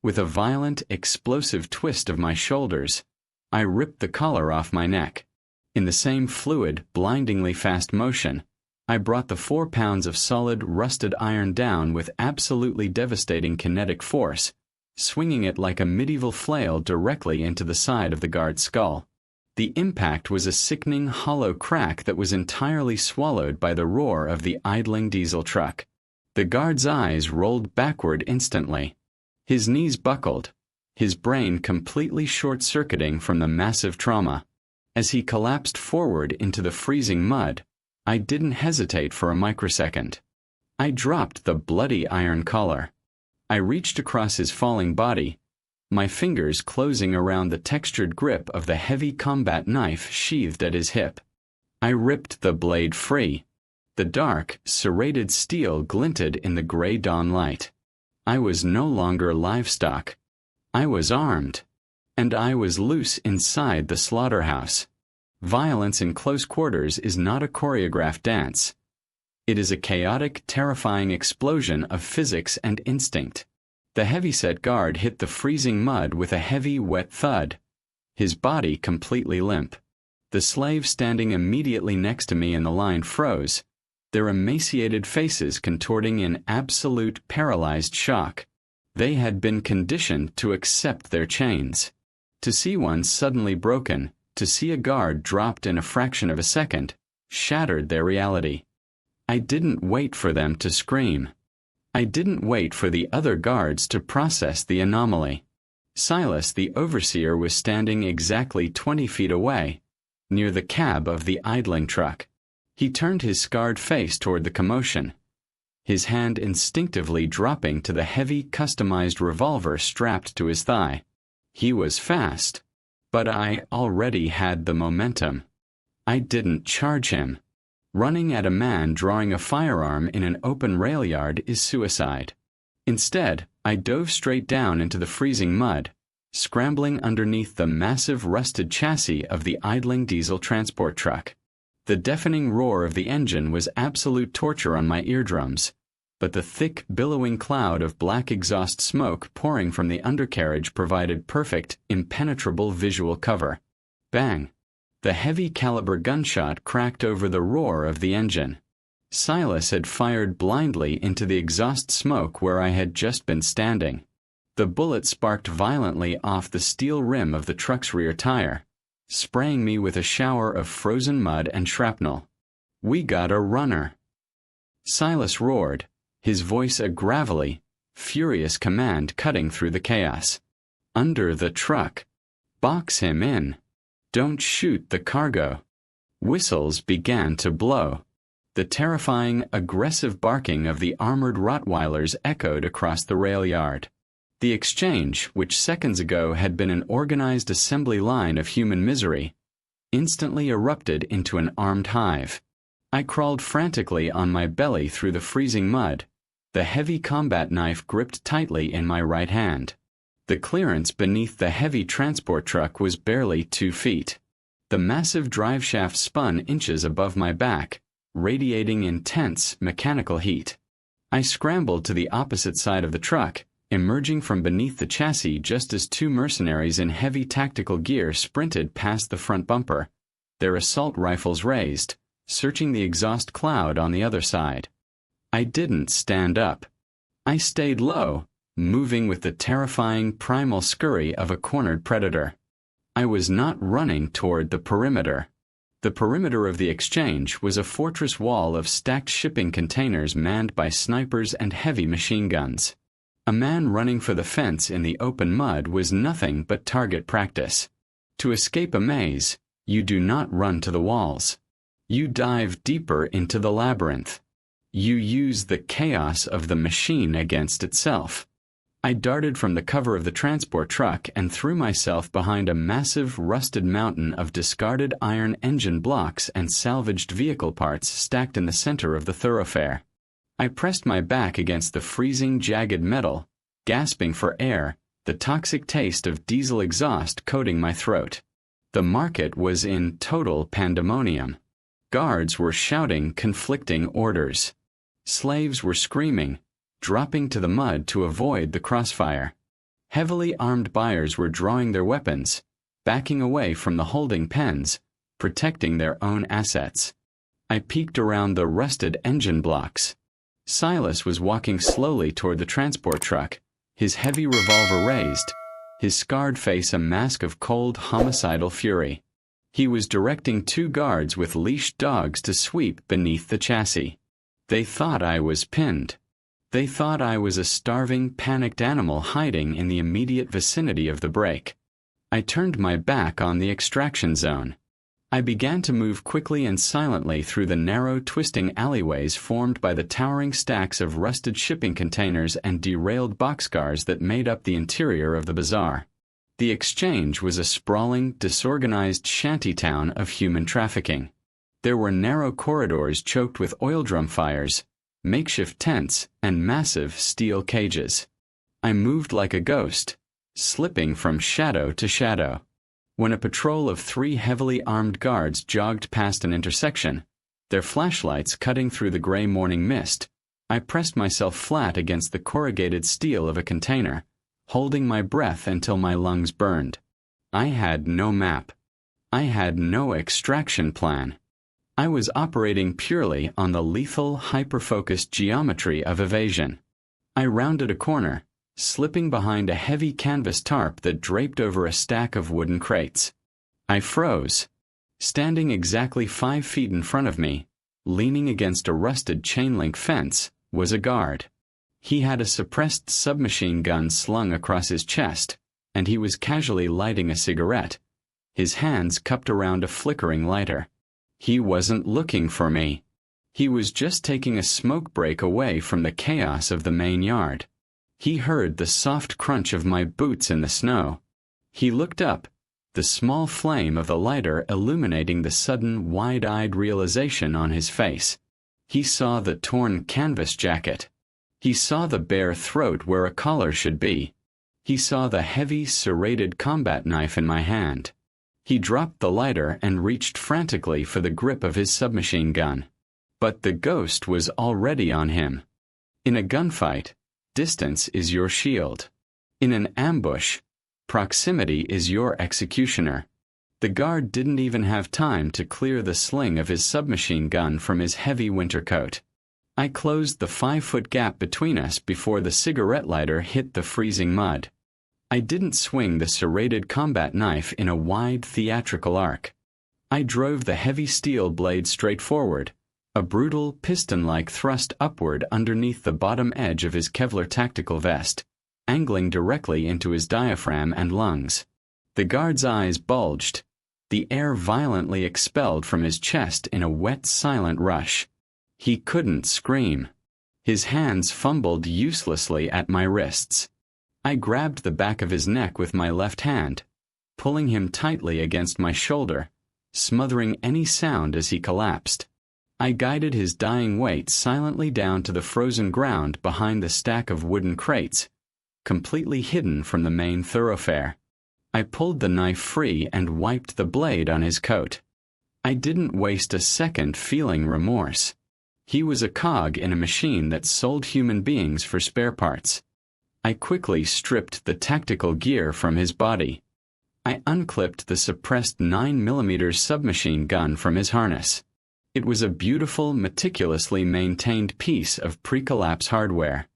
With a violent, explosive twist of my shoulders, I ripped the collar off my neck. In the same fluid, blindingly fast motion, I brought the 4 pounds of solid, rusted iron down with absolutely devastating kinetic force, swinging it like a medieval flail directly into the side of the guard's skull. The impact was a sickening, hollow crack that was entirely swallowed by the roar of the idling diesel truck. The guard's eyes rolled backward instantly. His knees buckled, his brain completely short-circuiting from the massive trauma. As he collapsed forward into the freezing mud, I didn't hesitate for a microsecond. I dropped the bloody iron collar. I reached across his falling body, my fingers closing around the textured grip of the heavy combat knife sheathed at his hip. I ripped the blade free. The dark, serrated steel glinted in the gray dawn light. I was no longer livestock. I was armed. And I was loose inside the slaughterhouse. Violence in close quarters is not a choreographed dance. It is a chaotic, terrifying explosion of physics and instinct. The heavyset guard hit the freezing mud with a heavy, wet thud, his body completely limp. The slaves standing immediately next to me in the line froze, their emaciated faces contorting in absolute, paralyzed shock. They had been conditioned to accept their chains. To see one suddenly broken, to see a guard dropped in a fraction of a second, shattered their reality. I didn't wait for them to scream. I didn't wait for the other guards to process the anomaly. Silas, the overseer, was standing exactly 20 feet away, near the cab of the idling truck. He turned his scarred face toward the commotion, his hand instinctively dropping to the heavy, customized revolver strapped to his thigh. He was fast, but I already had the momentum. I didn't charge him. Running at a man drawing a firearm in an open rail yard is suicide. Instead, I dove straight down into the freezing mud, scrambling underneath the massive rusted chassis of the idling diesel transport truck. The deafening roar of the engine was absolute torture on my eardrums, but the thick, billowing cloud of black exhaust smoke pouring from the undercarriage provided perfect, impenetrable visual cover. Bang! The heavy-caliber gunshot cracked over the roar of the engine. Silas had fired blindly into the exhaust smoke where I had just been standing. The bullet sparked violently off the steel rim of the truck's rear tire, spraying me with a shower of frozen mud and shrapnel. "We got a runner!" Silas roared, his voice a gravelly, furious command cutting through the chaos. "Under the truck! Box him in! Don't shoot the cargo!" Whistles began to blow. The terrifying, aggressive barking of the armored Rottweilers echoed across the rail yard. The exchange, which seconds ago had been an organized assembly line of human misery, instantly erupted into an armed hive. I crawled frantically on my belly through the freezing mud, the heavy combat knife gripped tightly in my right hand. The clearance beneath the heavy transport truck was barely 2 feet. The massive drive shaft spun inches above my back, radiating intense mechanical heat. I scrambled to the opposite side of the truck, emerging from beneath the chassis just as 2 mercenaries in heavy tactical gear sprinted past the front bumper, their assault rifles raised, searching the exhaust cloud on the other side. I didn't stand up. I stayed low, moving with the terrifying primal scurry of a cornered predator. I was not running toward the perimeter. The perimeter of the exchange was a fortress wall of stacked shipping containers manned by snipers and heavy machine guns. A man running for the fence in the open mud was nothing but target practice. To escape a maze, you do not run to the walls. You dive deeper into the labyrinth. You use the chaos of the machine against itself. I darted from the cover of the transport truck and threw myself behind a massive rusted mountain of discarded iron engine blocks and salvaged vehicle parts stacked in the center of the thoroughfare. I pressed my back against the freezing, jagged metal, gasping for air, the toxic taste of diesel exhaust coating my throat. The market was in total pandemonium. Guards were shouting conflicting orders. Slaves were screaming, dropping to the mud to avoid the crossfire. Heavily armed buyers were drawing their weapons, backing away from the holding pens, protecting their own assets. I peeked around the rusted engine blocks. Silas was walking slowly toward the transport truck, his heavy revolver raised, his scarred face a mask of cold, homicidal fury. He was directing 2 guards with leashed dogs to sweep beneath the chassis. They thought I was pinned. They thought I was a starving, panicked animal hiding in the immediate vicinity of the break. I turned my back on the extraction zone. I began to move quickly and silently through the narrow, twisting alleyways formed by the towering stacks of rusted shipping containers and derailed boxcars that made up the interior of the bazaar. The exchange was a sprawling, disorganized shantytown of human trafficking. There were narrow corridors choked with oil drum fires, makeshift tents, and massive steel cages. I moved like a ghost, slipping from shadow to shadow. When a patrol of 3 heavily armed guards jogged past an intersection, their flashlights cutting through the gray morning mist, I pressed myself flat against the corrugated steel of a container, holding my breath until my lungs burned. I had no map. I had no extraction plan. I was operating purely on the lethal, hyper-focused geometry of evasion. I rounded a corner, slipping behind a heavy canvas tarp that draped over a stack of wooden crates. I froze. Standing exactly 5 feet in front of me, leaning against a rusted chain-link fence, was a guard. He had a suppressed submachine gun slung across his chest, and he was casually lighting a cigarette, his hands cupped around a flickering lighter. He wasn't looking for me. He was just taking a smoke break away from the chaos of the main yard. He heard the soft crunch of my boots in the snow. He looked up, the small flame of the lighter illuminating the sudden wide-eyed realization on his face. He saw the torn canvas jacket. He saw the bare throat where a collar should be. He saw the heavy, serrated combat knife in my hand. He dropped the lighter and reached frantically for the grip of his submachine gun. But the ghost was already on him. In a gunfight, distance is your shield. In an ambush, proximity is your executioner. The guard didn't even have time to clear the sling of his submachine gun from his heavy winter coat. I closed the 5-foot gap between us before the cigarette lighter hit the freezing mud. I didn't swing the serrated combat knife in a wide, theatrical arc. I drove the heavy steel blade straight forward, a brutal, piston-like thrust upward underneath the bottom edge of his Kevlar tactical vest, angling directly into his diaphragm and lungs. The guard's eyes bulged, the air violently expelled from his chest in a wet, silent rush. He couldn't scream. His hands fumbled uselessly at my wrists. I grabbed the back of his neck with my left hand, pulling him tightly against my shoulder, smothering any sound as he collapsed. I guided his dying weight silently down to the frozen ground behind the stack of wooden crates, completely hidden from the main thoroughfare. I pulled the knife free and wiped the blade on his coat. I didn't waste a second feeling remorse. He was a cog in a machine that sold human beings for spare parts. I quickly stripped the tactical gear from his body. I unclipped the suppressed 9mm submachine gun from his harness. It was a beautiful, meticulously maintained piece of pre-collapse hardware.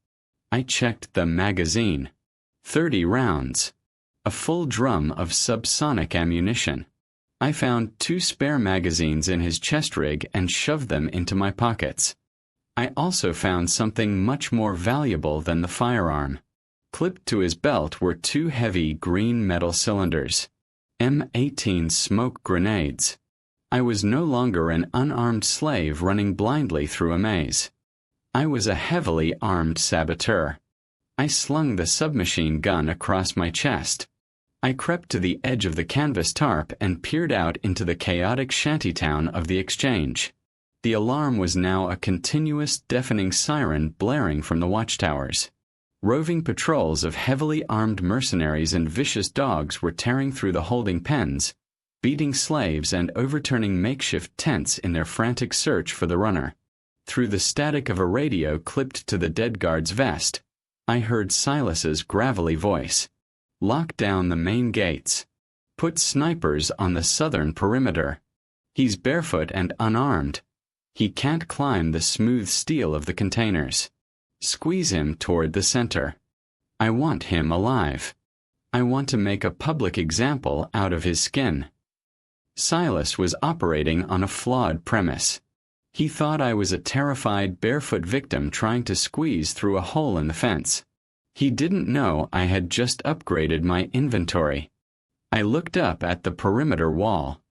I checked the magazine. 30 rounds. A full drum of subsonic ammunition. I found 2 spare magazines in his chest rig and shoved them into my pockets. I also found something much more valuable than the firearm. Clipped to his belt were 2 heavy green metal cylinders. M18 smoke grenades. I was no longer an unarmed slave running blindly through a maze. I was a heavily armed saboteur. I slung the submachine gun across my chest. I crept to the edge of the canvas tarp and peered out into the chaotic shantytown of the exchange. The alarm was now a continuous, deafening siren blaring from the watchtowers. Roving patrols of heavily armed mercenaries and vicious dogs were tearing through the holding pens, beating slaves and overturning makeshift tents in their frantic search for the runner. Through the static of a radio clipped to the dead guard's vest, I heard Silas's gravelly voice. Lock down the main gates. Put snipers on the southern perimeter. He's barefoot and unarmed. He can't climb the smooth steel of the containers. Squeeze him toward the center. I want him alive. I want to make a public example out of his skin. Silas was operating on a flawed premise. He thought I was a terrified barefoot victim trying to squeeze through a hole in the fence. He didn't know I had just upgraded my inventory. I looked up at the perimeter wall.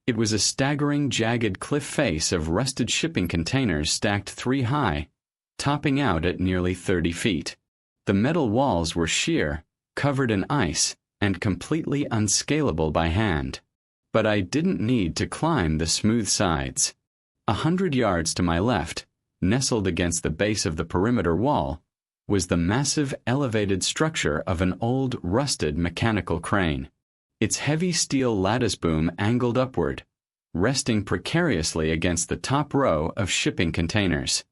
It was a staggering, jagged cliff face of rusted shipping containers stacked 3 high, topping out at nearly 30 feet. The metal walls were sheer, covered in ice, and completely unscalable by hand. But I didn't need to climb the smooth sides. 100 yards to my left, nestled against the base of the perimeter wall, was the massive elevated structure of an old, rusted mechanical crane. Its heavy steel lattice boom angled upward, resting precariously against the top row of shipping containers.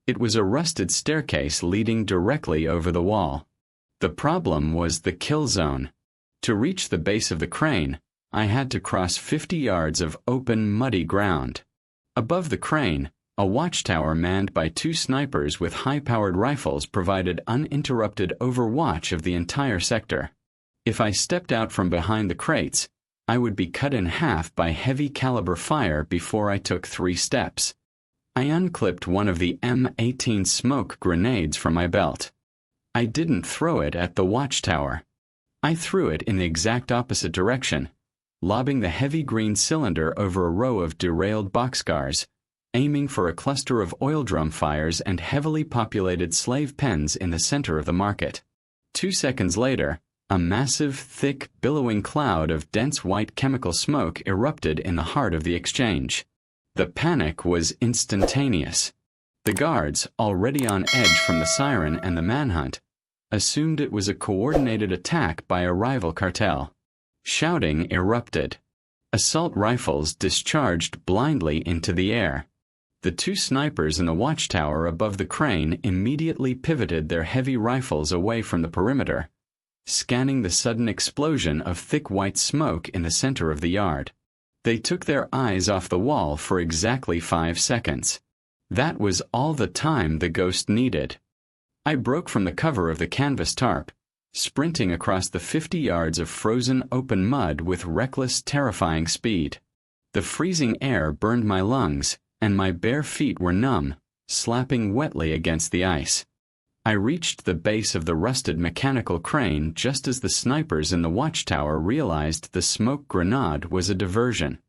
It was a rusted staircase leading directly over the wall. The problem was the kill zone. To reach the base of the crane, I had to cross 50 yards of open, muddy ground. Above the crane, a watchtower manned by 2 snipers with high-powered rifles provided uninterrupted overwatch of the entire sector. If I stepped out from behind the crates, I would be cut in half by heavy-caliber fire before I took 3 steps. I unclipped one of the M18 smoke grenades from my belt. I didn't throw it at the watchtower. I threw it in the exact opposite direction, lobbing the heavy green cylinder over a row of derailed boxcars, aiming for a cluster of oil drum fires and heavily populated slave pens in the center of the market. 2 seconds later, a massive, thick, billowing cloud of dense white chemical smoke erupted in the heart of the exchange. The panic was instantaneous. The guards, already on edge from the siren and the manhunt, assumed it was a coordinated attack by a rival cartel. Shouting erupted. Assault rifles discharged blindly into the air. The 2 snipers in the watchtower above the crane immediately pivoted their heavy rifles away from the perimeter, scanning the sudden explosion of thick white smoke in the center of the yard. They took their eyes off the wall for exactly 5 seconds. That was all the time the ghost needed. I broke from the cover of the canvas tarp, sprinting across the 50 yards of frozen open mud with reckless, terrifying speed. The freezing air burned my lungs, and my bare feet were numb, slapping wetly against the ice. I reached the base of the rusted mechanical crane just as the snipers in the watchtower realized the smoke grenade was a diversion.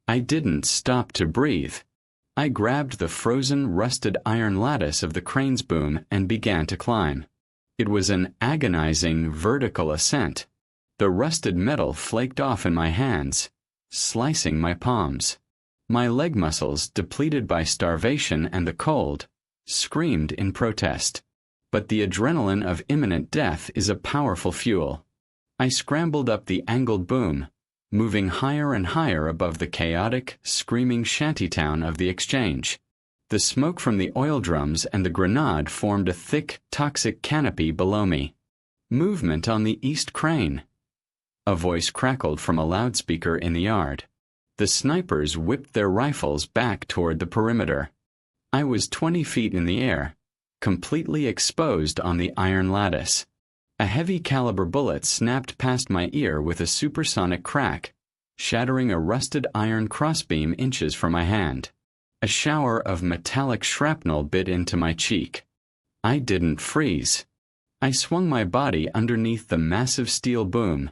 I didn't stop to breathe. I grabbed the frozen, rusted iron lattice of the crane's boom and began to climb. It was an agonizing, vertical ascent. The rusted metal flaked off in my hands, slicing my palms. My leg muscles, depleted by starvation and the cold, screamed in protest. But the adrenaline of imminent death is a powerful fuel. I scrambled up the angled boom, moving higher and higher above the chaotic, screaming shantytown of the exchange. The smoke from the oil drums and the grenade formed a thick, toxic canopy below me. Movement on the east crane. A voice crackled from a loudspeaker in the yard. The snipers whipped their rifles back toward the perimeter. I was 20 feet in the air, completely exposed on the iron lattice. A heavy caliber bullet snapped past my ear with a supersonic crack, shattering a rusted iron crossbeam inches from my hand. A shower of metallic shrapnel bit into my cheek. I didn't freeze. I swung my body underneath the massive steel boom,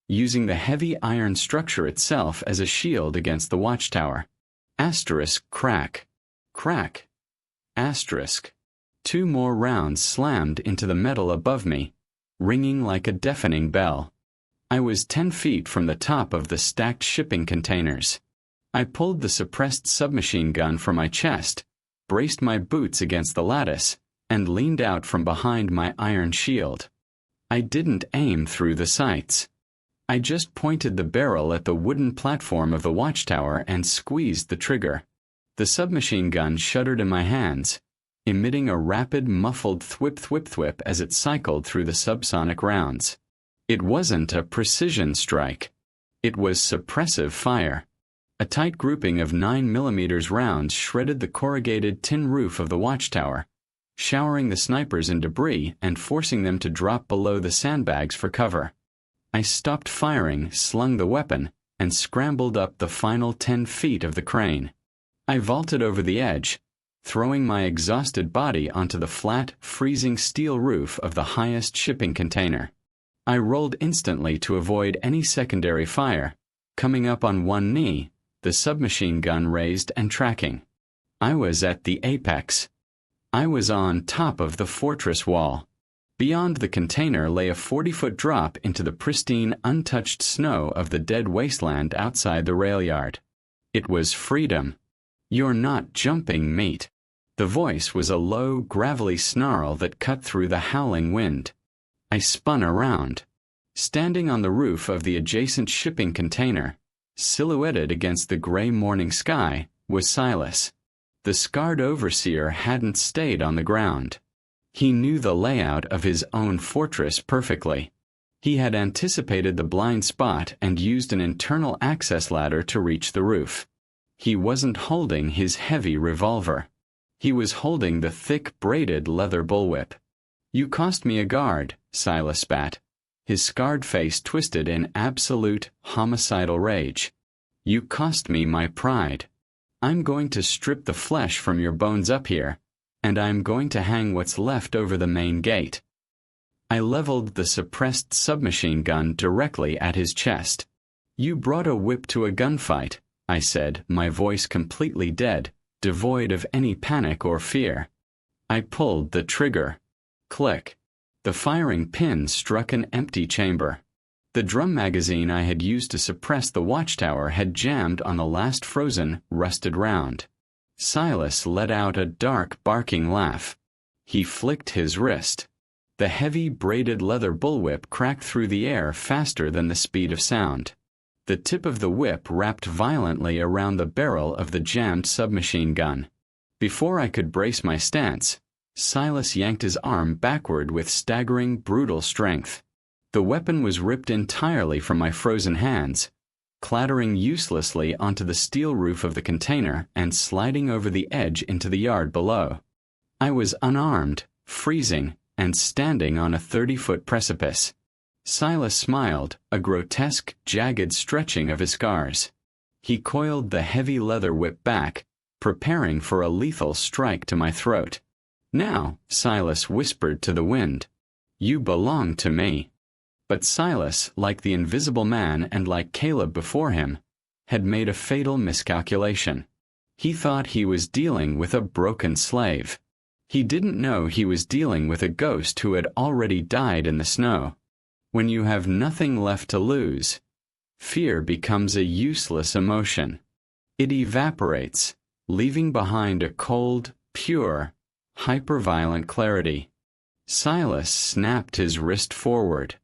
using the heavy iron structure itself as a shield against the watchtower. Asterisk crack. Crack. Asterisk. 2 more rounds slammed into the metal above me, ringing like a deafening bell. I was 10 feet from the top of the stacked shipping containers. I pulled the suppressed submachine gun from my chest, braced my boots against the lattice, and leaned out from behind my iron shield. I didn't aim through the sights. I just pointed the barrel at the wooden platform of the watchtower and squeezed the trigger. The submachine gun shuddered in my hands, emitting a rapid, muffled thwip-thwip-thwip as it cycled through the subsonic rounds. It wasn't a precision strike. It was suppressive fire. A tight grouping of 9mm rounds shredded the corrugated tin roof of the watchtower, showering the snipers in debris and forcing them to drop below the sandbags for cover. I stopped firing, slung the weapon, and scrambled up the final 10 feet of the crane. I vaulted over the edge, throwing my exhausted body onto the flat, freezing steel roof of the highest shipping container. I rolled instantly to avoid any secondary fire, coming up on one knee, the submachine gun raised and tracking. I was at the apex. I was on top of the fortress wall. Beyond the container lay a 40-foot drop into the pristine, untouched snow of the dead wasteland outside the rail yard. It was freedom. "You're not jumping, mate." The voice was a low, gravelly snarl that cut through the howling wind. I spun around. Standing on the roof of the adjacent shipping container, silhouetted against the gray morning sky, was Silas. The scarred overseer hadn't stayed on the ground. He knew the layout of his own fortress perfectly. He had anticipated the blind spot and used an internal access ladder to reach the roof. He wasn't holding his heavy revolver. He was holding the thick, braided leather bullwhip. "You cost me a guard," Silas spat, his scarred face twisted in absolute, homicidal rage. "You cost me my pride. I'm going to strip the flesh from your bones up here, and I'm going to hang what's left over the main gate." I leveled the suppressed submachine gun directly at his chest. "You brought a whip to a gunfight," I said, my voice completely dead, devoid of any panic or fear. I pulled the trigger. Click. The firing pin struck an empty chamber. The drum magazine I had used to suppress the watchtower had jammed on the last frozen, rusted round. Silas let out a dark, barking laugh. He flicked his wrist. The heavy, braided leather bullwhip cracked through the air faster than the speed of sound. The tip of the whip wrapped violently around the barrel of the jammed submachine gun. Before I could brace my stance, Silas yanked his arm backward with staggering, brutal strength. The weapon was ripped entirely from my frozen hands, clattering uselessly onto the steel roof of the container and sliding over the edge into the yard below. I was unarmed, freezing, and standing on a 30-foot precipice. Silas smiled, a grotesque, jagged stretching of his scars. He coiled the heavy leather whip back, preparing for a lethal strike to my throat. "Now," Silas whispered to the wind, "you belong to me." But Silas, like the Invisible Man and like Caleb before him, had made a fatal miscalculation. He thought he was dealing with a broken slave. He didn't know he was dealing with a ghost who had already died in the snow. When you have nothing left to lose, fear becomes a useless emotion. It evaporates, leaving behind a cold, pure, hyper-violent clarity. Silas snapped his wrist forward.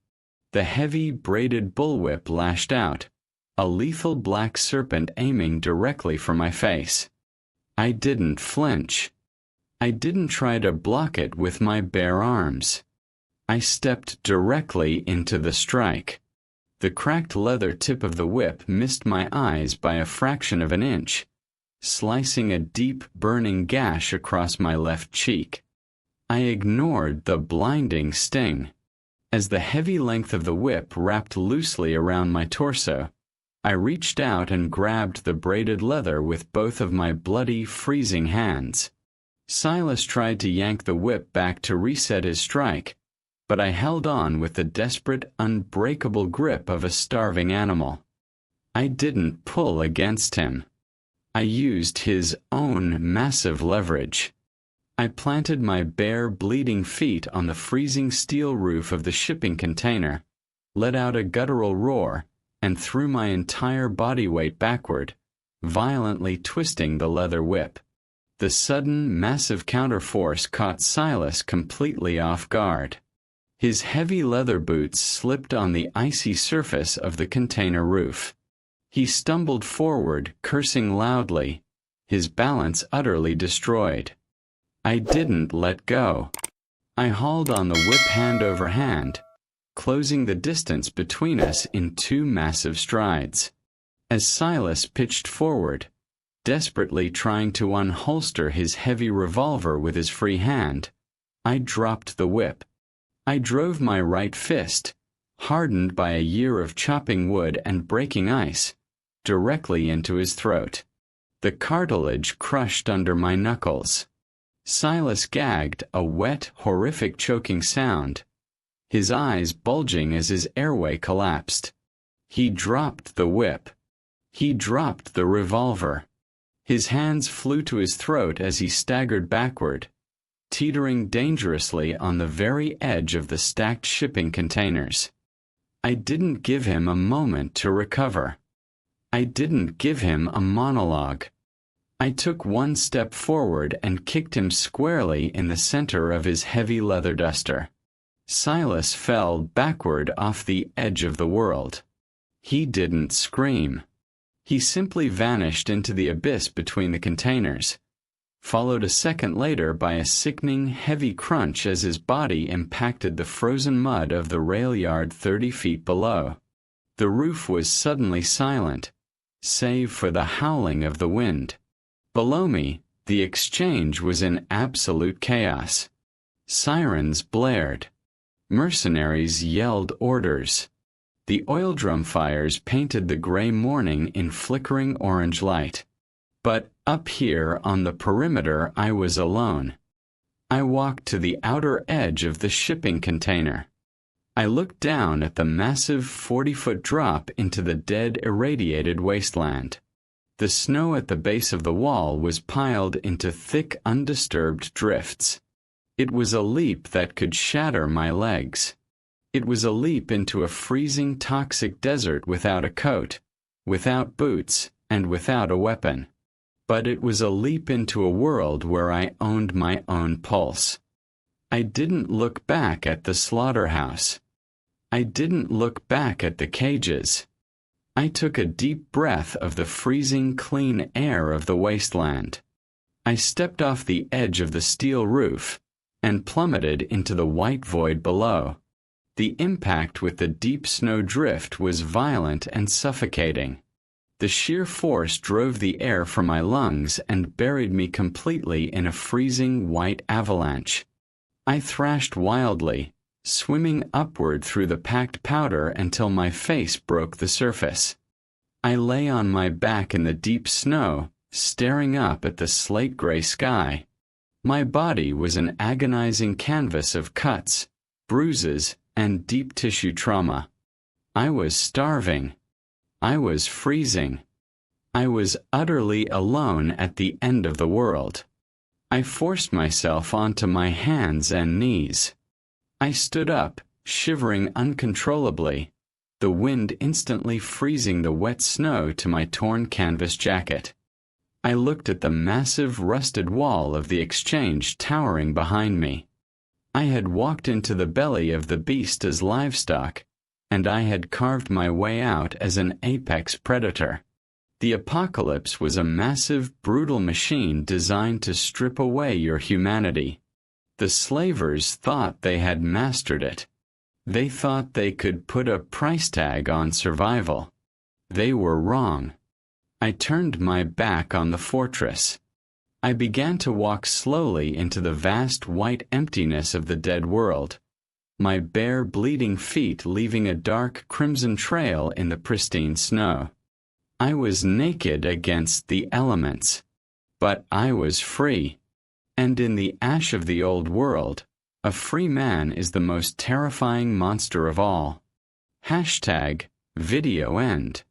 The heavy, braided bullwhip lashed out, a lethal black serpent aiming directly for my face. I didn't flinch. I didn't try to block it with my bare arms. I stepped directly into the strike. The cracked leather tip of the whip missed my eyes by a fraction of an inch, slicing a deep, burning gash across my left cheek. I ignored the blinding sting. As the heavy length of the whip wrapped loosely around my torso, I reached out and grabbed the braided leather with both of my bloody, freezing hands. Silas tried to yank the whip back to reset his strike, but I held on with the desperate, unbreakable grip of a starving animal. I didn't pull against him. I used his own massive leverage. I planted my bare, bleeding feet on the freezing steel roof of the shipping container, let out a guttural roar, and threw my entire body weight backward, violently twisting the leather whip. The sudden, massive counterforce caught Silas completely off guard. His heavy leather boots slipped on the icy surface of the container roof. He stumbled forward, cursing loudly, his balance utterly destroyed. I didn't let go. I hauled on the whip hand over hand, closing the distance between us in 2 massive strides. As Silas pitched forward, desperately trying to unholster his heavy revolver with his free hand, I dropped the whip. I drove my right fist, hardened by a year of chopping wood and breaking ice, directly into his throat. The cartilage crushed under my knuckles. Silas gagged, a wet, horrific choking sound, his eyes bulging as his airway collapsed. He dropped the whip. He dropped the revolver. His hands flew to his throat as he staggered backward, teetering dangerously on the very edge of the stacked shipping containers. I didn't give him a moment to recover. I didn't give him a monologue. I took 1 step forward and kicked him squarely in the center of his heavy leather duster. Silas fell backward off the edge of the world. He didn't scream. He simply vanished into the abyss between the containers, followed a second later by a sickening, heavy crunch as his body impacted the frozen mud of the rail yard 30 feet below. The roof was suddenly silent, save for the howling of the wind. Below me, the exchange was in absolute chaos. Sirens blared. Mercenaries yelled orders. The oil drum fires painted the gray morning in flickering orange light. But up here on the perimeter I was alone. I walked to the outer edge of the shipping container. I looked down at the massive 40-foot drop into the dead, irradiated wasteland. The snow at the base of the wall was piled into thick, undisturbed drifts. It was a leap that could shatter my legs. It was a leap into a freezing, toxic desert without a coat, without boots, and without a weapon. But it was a leap into a world where I owned my own pulse. I didn't look back at the slaughterhouse. I didn't look back at the cages. I took a deep breath of the freezing, clean air of the wasteland. I stepped off the edge of the steel roof and plummeted into the white void below. The impact with the deep snow drift was violent and suffocating. The sheer force drove the air from my lungs and buried me completely in a freezing white avalanche. I thrashed wildly, swimming upward through the packed powder until my face broke the surface. I lay on my back in the deep snow, staring up at the slate-gray sky. My body was an agonizing canvas of cuts, bruises, and deep tissue trauma. I was starving. I was freezing. I was utterly alone at the end of the world. I forced myself onto my hands and knees. I stood up, shivering uncontrollably, the wind instantly freezing the wet snow to my torn canvas jacket. I looked at the massive rusted wall of the exchange towering behind me. I had walked into the belly of the beast as livestock, and I had carved my way out as an apex predator. The apocalypse was a massive, brutal machine designed to strip away your humanity. The slavers thought they had mastered it. They thought they could put a price tag on survival. They were wrong. I turned my back on the fortress. I began to walk slowly into the vast white emptiness of the dead world, my bare, bleeding feet leaving a dark crimson trail in the pristine snow. I was naked against the elements, but I was free. And in the ash of the old world, a free man is the most terrifying monster of all. #video end.